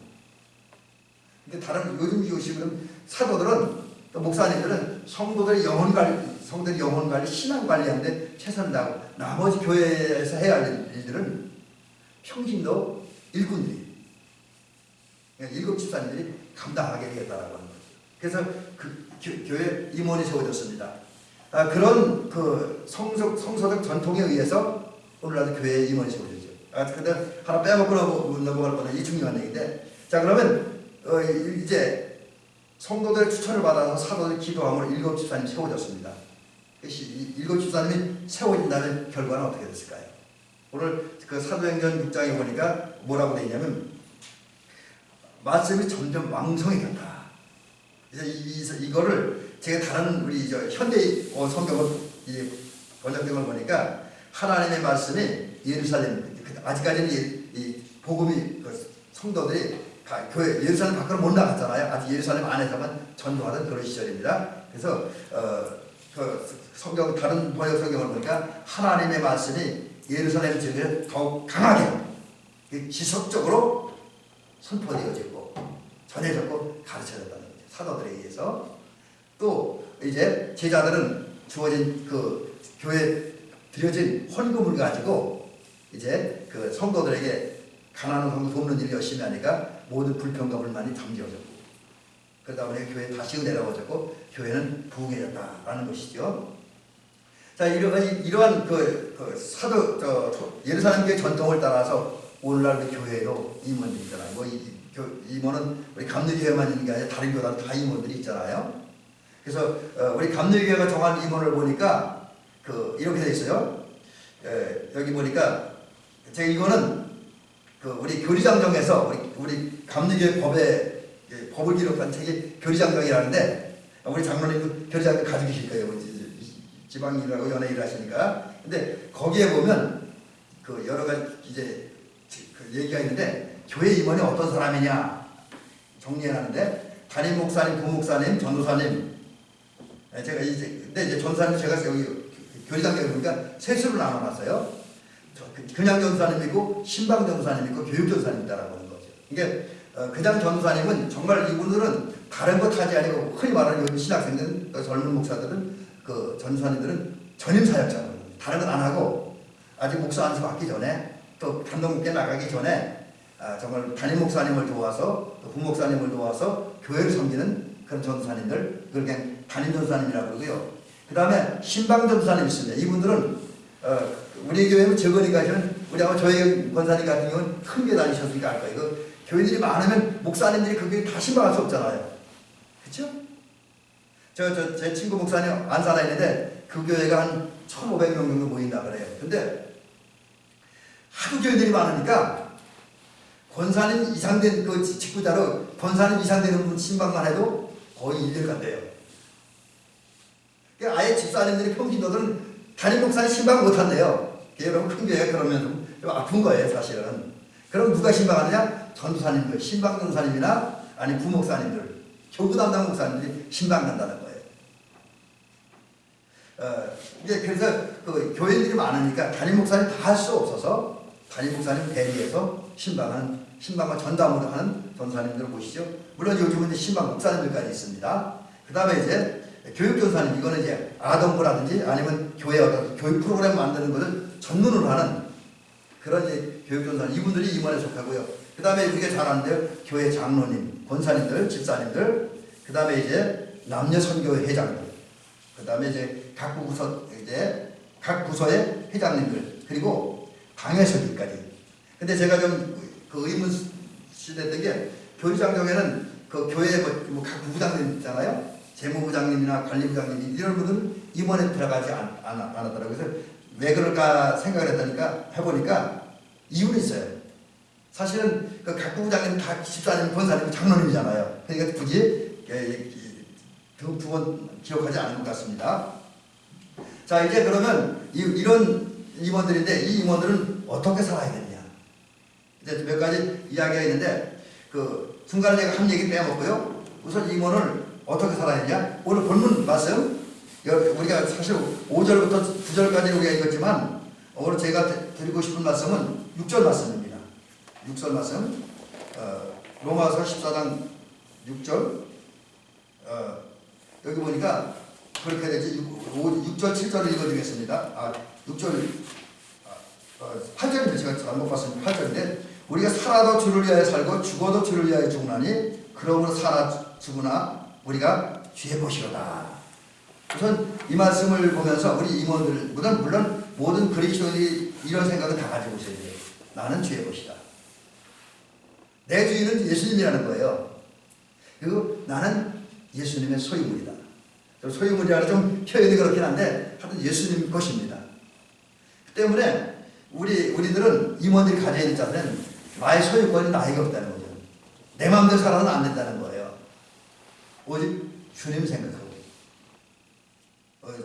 C: 근데 다른 요즘 이웃이면 사도들은 또 목사님들은 성도들의 영혼 성도들 영혼 관리, 신앙 관리하는데 최선을 다하고 나머지 교회에서 해야 할 일들은 평신도 일꾼들이, 일곱 집사님들이 감당하게 되겠다라고 하는 거죠. 그래서 그 교회 임원이 세워졌습니다. 그런 그 성서적 전통에 의해서 오늘날 교회 임원이 세워졌죠. 근데 하나 빼먹고 넘어갈 뻔한 이 중요한 얘기인데, 자 그러면 이제 성도들의 추천을 받아서 사도들 기도함으로 일곱 집사님이 세워졌습니다. 일곱 집사님이 세워진다는 결과는 어떻게 됐을까요? 오늘 그 사도행전 6장에 보니까 뭐라고 되어 있냐면 말씀이 점점 왕성해졌다. 그래서 이거를 제가 다른 우리 현대 성경을 번역된 걸 보니까 하나님의 말씀이 예루살렘, 아직까지는 이 복음이 성도들이 교회 예루살렘 밖으로 못 나갔잖아요. 아직 예루살렘 안에서만 전도하던 그런 시절입니다. 그래서 그 성경 다른 번역 성경을 보니까 하나님의 말씀이 예루살렘 지역에 더욱 강하게 지속적으로 선포되어지고 전해졌고 가르쳐졌다는 거죠. 사도들에 의해서. 또 이제 제자들은 주어진 그 교회에 드려진 헌금을 가지고 이제 그 성도들에게 가난한 성도 돕는 일을 열심히 하니까 모든 불평과 불만이 잠재워졌고, 그러다 보니 교회에 다시 내려오졌고 교회는 부흥해졌다라는 것이죠. 자, 이러한 그 사도 예루살렘 교회 전통을 따라서 오늘날 우리 교회에도 임원들이 있잖아요. 뭐 임원은 우리 감리교회만 있는 게 아니라 다른 교단 다 임원들이 있잖아요. 그래서 우리 감리교회가 정한 임원을 보니까 이렇게 돼 있어요. 여기 보니까 제가 이거는 우리 교리장정에서 우리 감리교회 법을 기록한 책이 교리장정이라는데, 우리 장로님 교리장정 가지고 계실 거예요. 지방일하고 연예일 하시니까. 근데 거기에 보면 여러 가지 이제 얘기가 있는데, 교회 임원이 어떤 사람이냐 정리해놨는데, 담임 목사님, 부목사님, 전도사님. 제가 근데 이제 전사님 제가 여기 교리장정에 보니까 셋으로 나눠놨어요. 그냥 전사님이고 신방 전사님이고 교육 전사님이다라고 하는 거죠. 이게 그냥 전사님은 정말 이분들은 다른 것 하지 아니고 흔히 말하는 요즘 신학생들은 젊은 목사들은 전사님들은 전임 사역자로 다른 건 안 하고 아직 목사 안수 받기 전에 또 단독목회 나가기 전에 정말 담임 목사님을 도와서 또 부목사님을 도와서 교회를 섬기는 그런 전사님들, 그걸 그냥 담임 전사님이라고 그러고요. 그 다음에 신방 전사님이 있습니다. 이분들은 우리 교회는 적으니까는 우리 아마 저희 권사님 같은 경우는 큰 교회 다니셨으니까 알 거예요. 교인들이 많으면 목사님들이 그 교회 다 신방할 수 없잖아요. 그렇죠? 제 친구 목사님 안산에 있는데 그 교회가 한 1,500명 정도 모인다 그래요. 근데 하도 교인들이 많으니까 권사님 이상 된 그 직구자로 권사님 이상 되는 분 신방만 해도 거의 1년 간대요. 그러니까 아예 집사님들이 평신도들은 담임 목사님 신방 못한대요. 여러분 큰 교회가 그러면 좀 아픈 거예요 사실은. 그럼 누가 신방하느냐? 전도사님들, 신방 전사님이나 아니 부목사님들, 교구 담당 목사님들이 신방 간다는 거예요. 이제 그래서 교인들이 많으니까 담임 목사님 다 할 수 없어서 담임 목사님 대리해서 신방을 전담으로 하는 전사님들을 보시죠. 물론 요즘은 이제 신방 목사님들까지 있습니다. 그 다음에 이제 교육전사님, 이거는 이제 아동부라든지 아니면 교회 어떤 교육 프로그램 만드는 것을 전문으로 하는 그런 이제 교육전사님, 이분들이 임원에 속하고요. 그 다음에 우리가 잘 아는데요, 교회 장로님, 권사님들, 집사님들, 그 다음에 이제 남녀선교회 회장들, 그 다음에 이제 각 부서의 회장님들, 그리고 당회서기까지. 근데 제가 좀 의문시됐던 게, 교리장정에는 교회 각 부부장님 있잖아요. 재무부장님이나 관리부장님 이런 분들은 임원에 들어가지 않았더라고요. 그래서 왜 그럴까 생각을 했다니까 해보니까 이유는 있어요. 사실은 각 부부장님 다 집사님, 권사님, 장로님이잖아요. 그러니까 굳이 두 번 기억하지 않은 것 같습니다. 자, 이제 그러면 이런 임원들인데 이 임원들은 어떻게 살아야 되느냐. 이제 몇 가지 이야기가 있는데 중간에 제가 한 얘기 빼먹고요. 우선 임원을 어떻게 살아야 되냐? 오늘 본문 말씀, 우리가 사실 5절부터 9절까지 우리가 읽었지만 오늘 제가 드리고 싶은 말씀은 6절 말씀입니다. 6절 말씀, 로마서 14장 6절. 여기 보니까 그렇게 되지. 6절 7절을 읽어드리겠습니다. 6절 8절인데 제가 잘못 봤습니다. 8절인데 우리가 살아도 주를 위하여 살고 죽어도 주를 위하여 죽으나니 그러므로 살아 죽으나 우리가 주의 것이로다. 우선 이 말씀을 보면서 우리 임원들 물론 모든 그리스도인이 이런 생각은 다 가지고 있어야 돼요. 나는 주의 것이다. 내 주인은 예수님이라는 거예요. 그리고 나는 예수님의 소유물이다. 소유물이라는 좀 표현이 그렇긴 한데 하여튼 예수님 것입니다. 그 때문에 우리들은 임원들이 가져야 될 자는 나의 소유권이 나에게 없다는 거죠. 내 마음대로 살아서는 안 된다는 거예요. 오직 주님 생각하고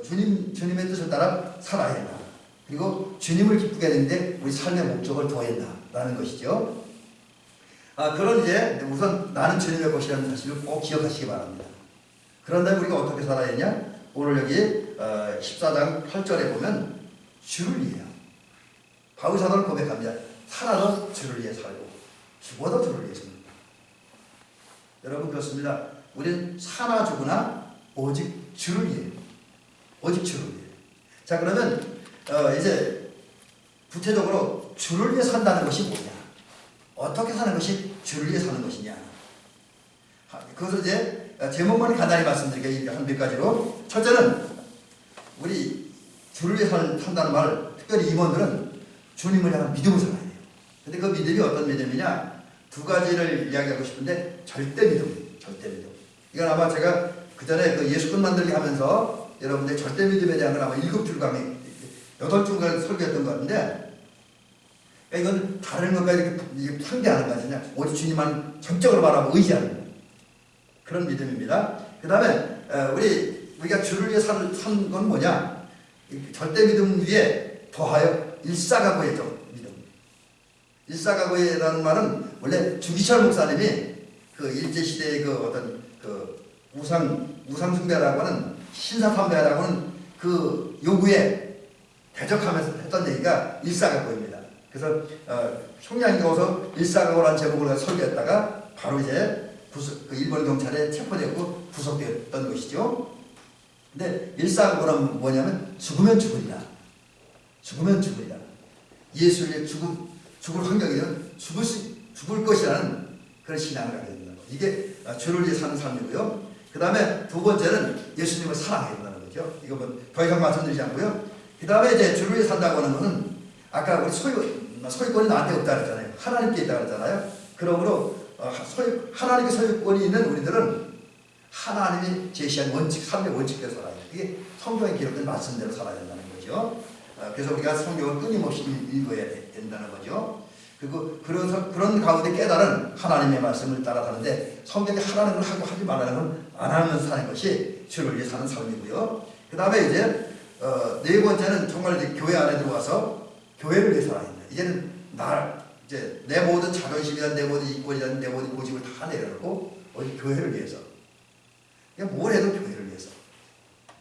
C: 주님의 뜻을 따라 살아야 된다. 그리고 주님을 기쁘게 하는데 우리 삶의 목적을 둬야 된다라는 것이죠. 그런 이제 우선 나는 주님의 것이라는 사실을 꼭 기억하시기 바랍니다. 그런데 우리가 어떻게 살아야 되냐? 오늘 여기 14장 8절에 보면 주를 위해요. 바울 사도는 고백합니다. 살아도 주를 위해 살고 죽어도 주를 위해 삽니다. 여러분 그렇습니다. 우리는 사나 죽으나 오직 주를 위해. 오직 주를 위해. 자 그러면 이제 구체적으로 주를 위해 산다는 것이 뭐냐? 어떻게 사는 것이 주를 위해 사는 것이냐? 그것을 이제 제목만 간단히 말씀드리게 한 몇 가지로. 첫째는 우리 주를 위해 산다는 말을 특별히 임원들은 주님을 향한 믿음을 살아야 돼요. 근데 그 믿음이 어떤 믿음이냐? 두 가지를 이야기하고 싶은데 절대 믿음, 절대 믿음. 이건 아마 제가 그 전에 그 예수권 만들기 하면서 여러분들 절대 믿음에 대한 건 아마 7줄 강의, 8주간 설교했던 것 같은데, 그러니까 이건 다른 것과 이렇게 상대하는 거 아니냐? 오직 주님만 전적으로 바라보고 의지하는 그런 믿음입니다. 그 다음에 우리가 주를 위해 산 건 뭐냐? 절대 믿음 위에 더하여 일사각오의죠. 믿음. 일사각오의라는 말은 원래 주기철 목사님이 그 일제시대의 그 어떤 그 우상숭배라고 하는 신사참배라고 하는 그 요구에 대적하면서 했던 얘기가 일사각오입니다. 그래서 총량교서 일사각오라는 제목으로 설교했다가 바로 이제 그 일본 경찰에 체포되고 구속되었던 것이죠. 근데 일사각오는 뭐냐면 죽으면 죽으리라. 죽으면 죽으리라. 예수의 죽을 환경이 되면 죽을 것이라는 그런 신앙을 하게 된다는 거. 이게 주를 위해 사는 삶이고요. 그 다음에 두 번째는 예수님을 사랑해야 된다는 거죠. 이거 뭐 더 이상 말씀드리지 않고요. 그 다음에 이제 주를 위해 산다고 하는 것은 아까 우리 소유권이 나한테 없다 그랬잖아요. 하나님께 있다 그랬잖아요. 그러므로 하나님의 소유권이 있는 우리들은 하나님이 제시한 원칙, 삶의 원칙대로 살아야 돼요. 이게 성경에 기록된 말씀대로 살아야 된다는 거죠. 그래서 우리가 성경을 끊임없이 읽어야 된다는 거죠. 그리고 그런 가운데 깨달은 하나님의 말씀을 따라가는데 성경에 하라는 걸 하고 하지 말라는 건 안 하는 사는 것이 주를 위해 사는 삶이고요. 그 다음에 이제 네 번째는 정말 이제 교회 안에 들어와서 교회를 위해 살아야 된다. 이제는 이제 내 모든 자존심이란 내 모든 이권이란 내 모든 고집을 다 내려놓고 오직 교회를 위해서. 그냥 뭘 해도 교회를 위해서.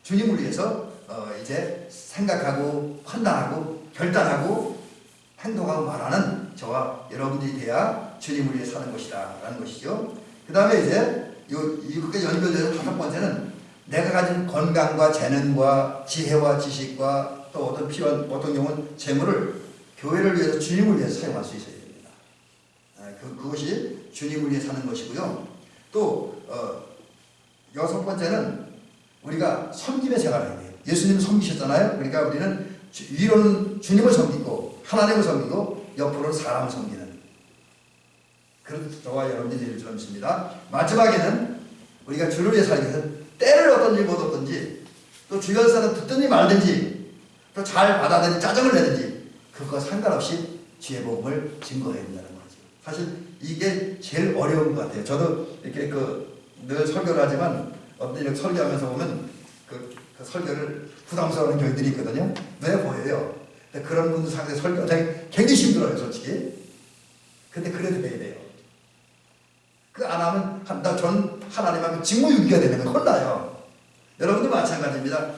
C: 주님을 위해서 이제 생각하고 판단하고 결단하고 행동하고 말하는 저와 여러분들이 돼야 주님을 위해 사는 것이다 라는 것이죠. 그 다음에 이제 이것과 연결돼서 다섯 번째는 내가 가진 건강과 재능과 지혜와 지식과 또 어떤 필요한 어떤 경우는 재물을 교회를 위해서 주님을 위해서 사용할 수 있어야 됩니다. 그것이 주님을 위해 사는 것이고요. 또 여섯 번째는 우리가 섬김의 생활을 해야 돼요. 예수님을 섬기셨잖아요. 그러니까 우리는 위로는 주님을 섬기고 하나님을 섬기고 옆으로는 사람을 섬기는 그런 저와 여러분들이 될 줄 믿습니다. 마지막에는 우리가 주를 위해 살기 위해서 때를 얻든지 못 얻든지 또 주변 사람 듣든지 말든지 또 잘 받아들이든지 짜증을 내든지 그거 상관없이 주의 복음을 증거해야 된다는 거죠. 사실 이게 제일 어려운 것 같아요. 저도 이렇게 늘 설교를 하지만 어떤 이렇게 설교하면서 보면 그 설교를 부담스러운 교회들이 있거든요. 눈에 보여요. 근데 그런 분들 상대 설교하기 굉장히 힘들어요, 솔직히. 근데 그래도 해야 돼요. 그 안 하면 전 하나님하고 직무유기가 되는 건 혼나요. 여러분도 마찬가지입니다.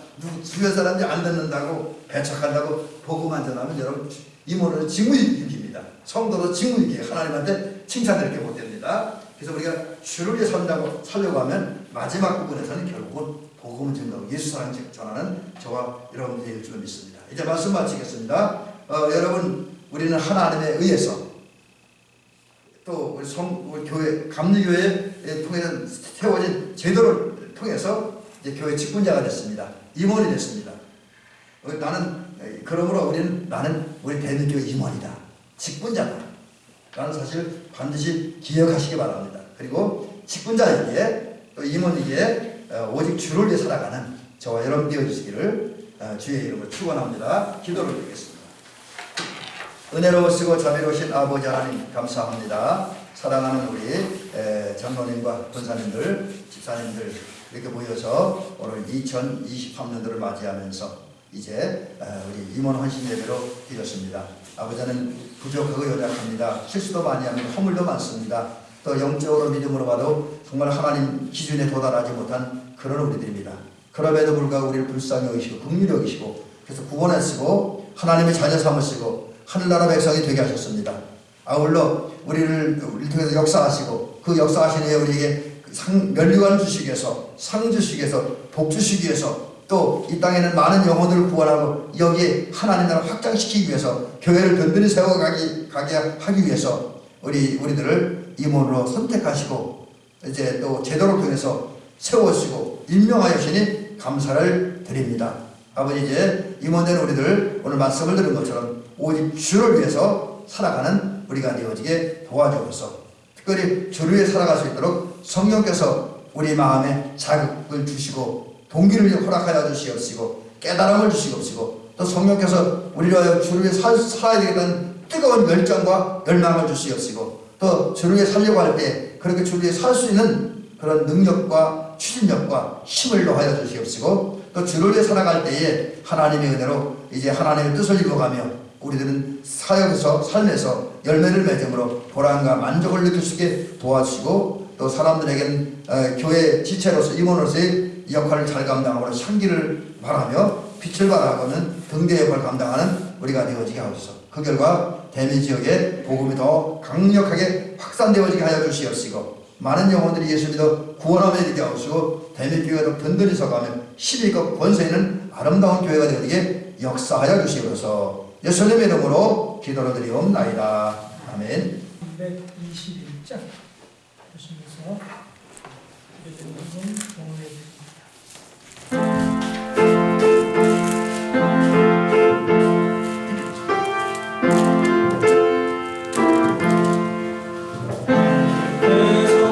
C: 주변 사람들이 안 듣는다고 배척한다고 복음만 전하면 여러분 임원은 직무유기입니다. 성도도 직무유기예요. 하나님한테 칭찬드릴 게 못 됩니다. 그래서 우리가 주를 위해 살려고 하면 마지막 부분에서는 결국은 복음을 전하고 예수 사랑 전하는 저와 여러분들이 될 줄 믿습니다. 이제 말씀 마치겠습니다. 여러분, 우리는 하나님에 의해서 또 우리 교회 감리교회에 통해서 세워진 제도를 통해서 이제 교회 직분자가 됐습니다. 임원이 됐습니다. 그러므로 우리 대한민국 임원이다. 직분자다. 라는 사실 반드시 기억하시기 바랍니다. 그리고 직분자에게 또 임원에게 오직 주를 위해 살아가는 저와 여러분 되어주시기를 주의 이름으로 축원합니다. 기도를 드리겠습니다. 은혜로우시고 자비로우신 아버지 하나님 감사합니다. 사랑하는 우리 장로님과 권사님들, 집사님들 이렇게 모여서 오늘 2023년도를 맞이하면서 이제 우리 임원 헌신 예배로 드렸습니다. 아버지는 부족하고 연약합니다. 실수도 많이 합니다. 허물도 많습니다. 또 영적으로 믿음으로 봐도 정말 하나님 기준에 도달하지 못한 그런 우리들입니다. 그럼에도 불구하고 우리를 불쌍히 여기시고 긍휼히 여기시고 그래서 구원하시고 하나님의 자녀 삼으시고 하늘나라 백성이 되게 하셨습니다. 아울러 우리를 통해서 역사하시고 그 역사하신 후에 우리에게 면류관 주시기 위해서 상 주시기 위해서 복 주시기 위해서 또 이 땅에는 많은 영혼들을 구원하고 여기에 하나님 나라를 확장시키기 위해서 교회를 든든히 세워가게 하기 위해서 우리들을 임원으로 선택하시고 이제 또 제도를 통해서 세우시고 임명하시니 감사를 드립니다. 아버지, 이제 임원된 우리들 오늘 말씀을 들은 것처럼 오직 주를 위해서 살아가는 우리가 되어지게 도와주옵소서. 특별히 주를 위해 살아갈 수 있도록 성령께서 우리 마음에 자극을 주시고 동기를 허락하여 주시옵시고 깨달음을 주시옵시고 또 성령께서 우리를 주를 위해 살아야 되겠다는 뜨거운 열정과 열망을 주시옵시고 또 주를 위해 살려고 할 때 그렇게 주를 위해 살 수 있는 그런 능력과 추진력과 힘을 더하여 주시옵시고 또 주를 위해 살아갈 때에 하나님의 은혜로 이제 하나님의 뜻을 이루어가며 우리들은 사역에서 삶에서 열매를 맺음으로 보람과 만족을 느낄 수 있게 도와주시고 또 사람들에게는 교회 지체로서 임원으로서의 역할을 잘 감당하고 향기를 바라며 빛을 발하고는 등대 역할을 감당하는 우리가 되어지게 하옵소서. 그 결과 대미 지역에 복음이 더 강력하게 확산되어지게 하여 주시옵시고 많은 영혼들이 예수 믿어 구원하며 이르게 하옵시고 대미 교회가 든든히 서가며 힘이 있고 권세 있는 아름다운 교회가 되어지게 역사하여 주시옵소서. 예수님의 이름으로 기도를 드리옵나이다. 아멘.
A: 221장 보시면서 예배드리는 경험해 주십니다.
D: 예수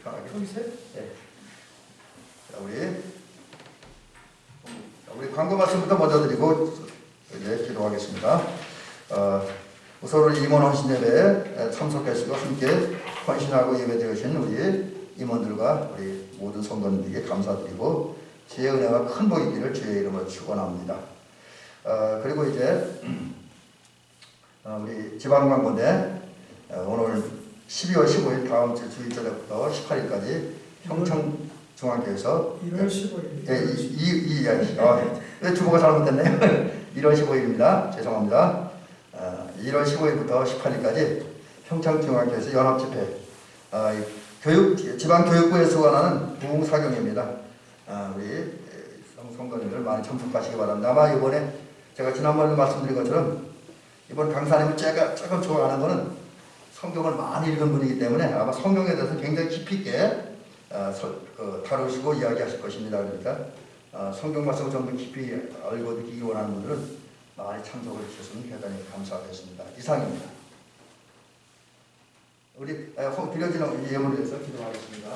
C: 편하게.
A: 여기 셋.
C: 네. 자, 우리 광고 말씀부터 먼저 드리고 이제 기도하겠습니다. 우선 우리 임원 헌신 예배에 참석하시고 함께 헌신하고 예배드리신 우리 임원들과 우리 모든 성도님들에게 감사드리고 주의 은혜가 큰 복이 있기를 주의 이름으로 축원합니다. 그리고 이제 우리 지방 광고인데 오늘 12월 15일 다음 주 주일절부터 18일까지 평창중앙교회에서
A: 1월 15일.
C: 왜 주보가 잘못됐네요. 1월 15일입니다. 죄송합니다. 1월 15일부터 18일까지 평창중앙교회에서 연합집회 지방교육부에 주관하는 부흥사경입니다. 우리 성도님들 많이 참석하시기 바랍니다. 아마 이번에 제가 지난번에도 말씀드린 것처럼 이번 강사님을 조금 좋아하는 거는 성경을 많이 읽은 분이기 때문에 아마 성경에 대해서 굉장히 깊이 있게 다루시고 이야기하실 것입니다. 그러니까 성경 말씀을 좀 더 깊이 알고 느끼기 원하는 분들은 많이 참석을 해주셨으면 대단히 감사하겠습니다. 이상입니다. 우리 드려지는 예물을 위해서 기도하겠습니다.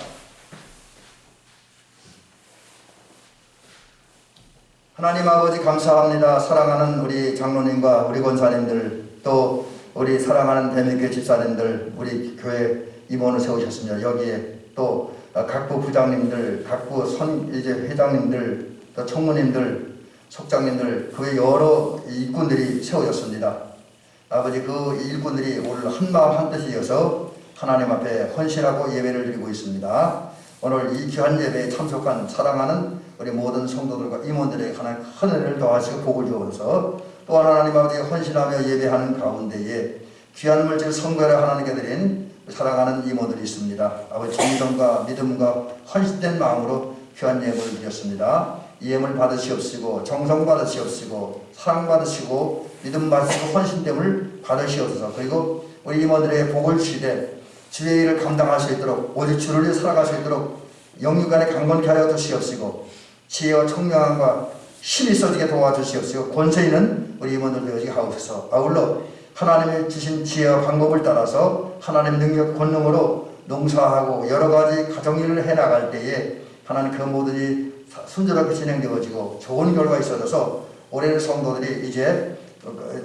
C: 하나님 아버지 감사합니다. 사랑하는 우리 장로님과 우리 권사님들 또 우리 사랑하는 대명교회 집사님들 우리 교회 임원을 세우셨습니다. 여기에 또 각부 부장님들, 각부 이제 회장님들, 또 총무님들, 속장님들 그 여러 일꾼들이 세워졌습니다. 아버지 그 일꾼들이 오늘 한마음 한뜻이어서 하나님 앞에 헌신하고 예배를 드리고 있습니다. 오늘 이 귀한 예배에 참석한 사랑하는 우리 모든 성도들과 임원들에게 하나님 큰 은혜를 더하시고 복을 주옵소서. 또한 하나님 아버지 헌신하며 예배하는 가운데에 귀한 물질 성도를 하나님께 드린 사랑하는 임원들이 있습니다. 아버지 정성과 믿음과 헌신된 마음으로 귀한 예물을 드렸습니다. 이 예물 받으시옵시고 정성 받으시옵시고 사랑 받으시고 믿음 받으시고 헌신됨을 받으시옵소서. 그리고 우리 임원들의 복을 주시되 주의 일을 감당할 수 있도록 오직 주를 위해 살아갈 수 있도록 영육간에 강건케 하여 주시옵시고 지혜와 청량함과 힘이 있어지게 도와주시옵시고 권세 있는 우리 임원들 되어지게 하옵소서. 아울러 하나님의 주신 지혜와 방법을 따라서 하나님의 능력 권능으로 농사하고 여러 가지 가정일을 해나갈 때에 하나님 그 모든이 순조롭게 진행되어지고 좋은 결과가 있어져서 올해는 성도들이 이제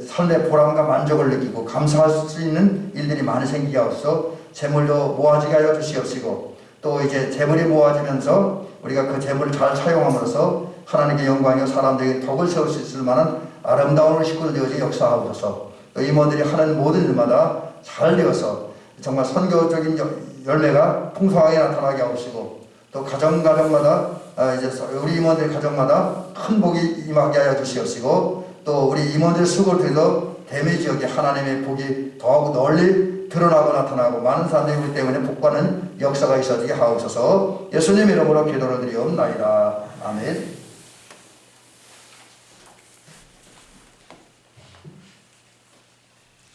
C: 삶의 보람과 만족을 느끼고 감사할 수 있는 일들이 많이 생기게 하옵소서. 재물도 모아지게 하여 주시옵시고 또 이제 재물이 모아지면서 우리가 그 재물을 잘 사용함으로써 하나님께 영광이요 사람들에게 덕을 세울 수 있을 만한 아름다운 식구들 되어지 역사하옵소서. 또 임원들이 하는 모든 일마다 잘 되어서 정말 선교적인 열매가 풍성하게 나타나게 하옵시고 또 가정마다 이제 우리 임원들 가정마다 큰 복이 임하게 하여 주시옵시고 또 우리 임원들 수고를 통해서 대미 지역에 하나님의 복이 더하고 널리 드러나고 나타나고 많은 사람들이 우리 때문에 복받는 역사가 있어지게 하옵소서. 예수님 이름으로 기도를 드리옵나이다. 아멘.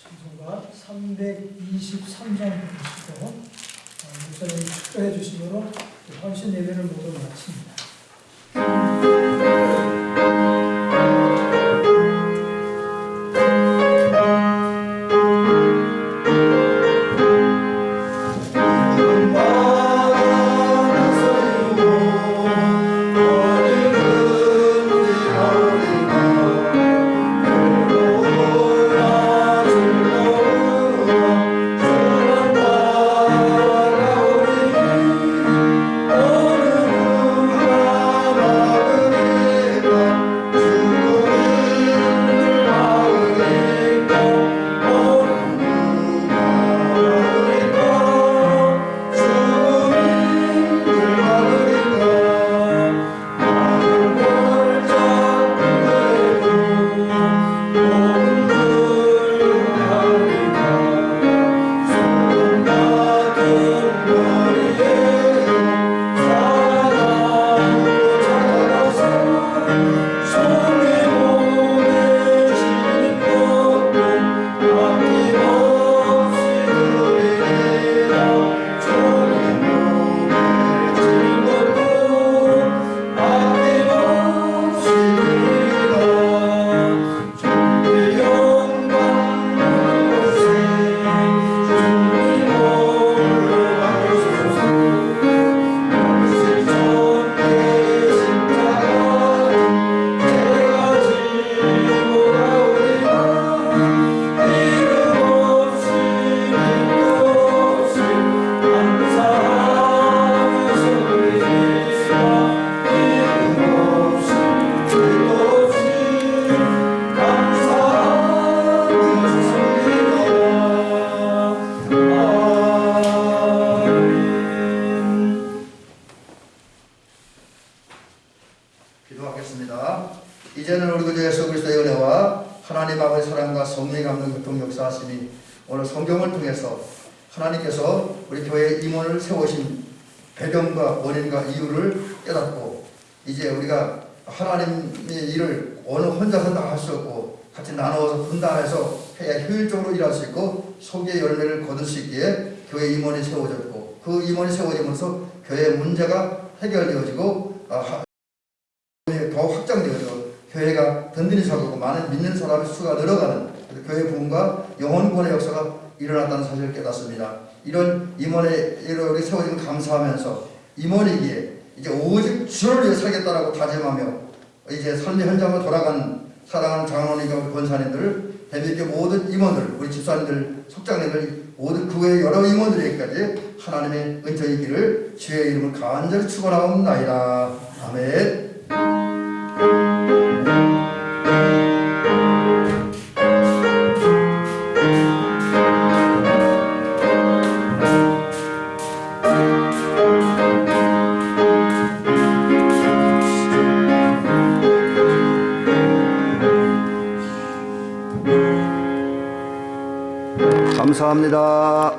A: 찬송가 323장 보시고 목사님이 축도해 주심으로 헌신 예배를 모두 마칩니다.
C: 이제는 우리 구주 예수 그리스도의 은혜와 하나님 아버지 사랑과 성령의 감동 교통 역사하심이 오늘 성경을 통해서 하나님께서 우리 교회의 임원을 세우신 배경과 원인과 이유를 깨닫고 이제 우리가 하나님의 일을 어느 혼자서 다 할 수 없고 같이 나누어서 분담해서 해야 효율적으로 일할 수 있고 소기의 열매를 거둘 수 있기에 교회 임원이 세워졌고 그 임원이 세워지면서 교회의 문제가 해결되어지고 더 확장되어지고 교회가 든든히 서고 많은 믿는 사람의 수가 늘어가는 교회 부흥과 영혼권의 역사가 일어났다는 사실을 깨닫습니다. 이런 임원의 이렇게 세워지면 감사하면서 임원이기에 이제 오직 주를 위해 살겠다라고 다짐하며 이제 삶의 현장으로 돌아간 사랑하는 장로님과 권사님들, 대비교 모든 임원들, 우리 집사님들, 속장님들 모든 그 외의 여러 임원들에게까지 하나님의 은총이 있기를 주의 이름을 간절히 축원하옵나이다. 아멘. 감사합니다.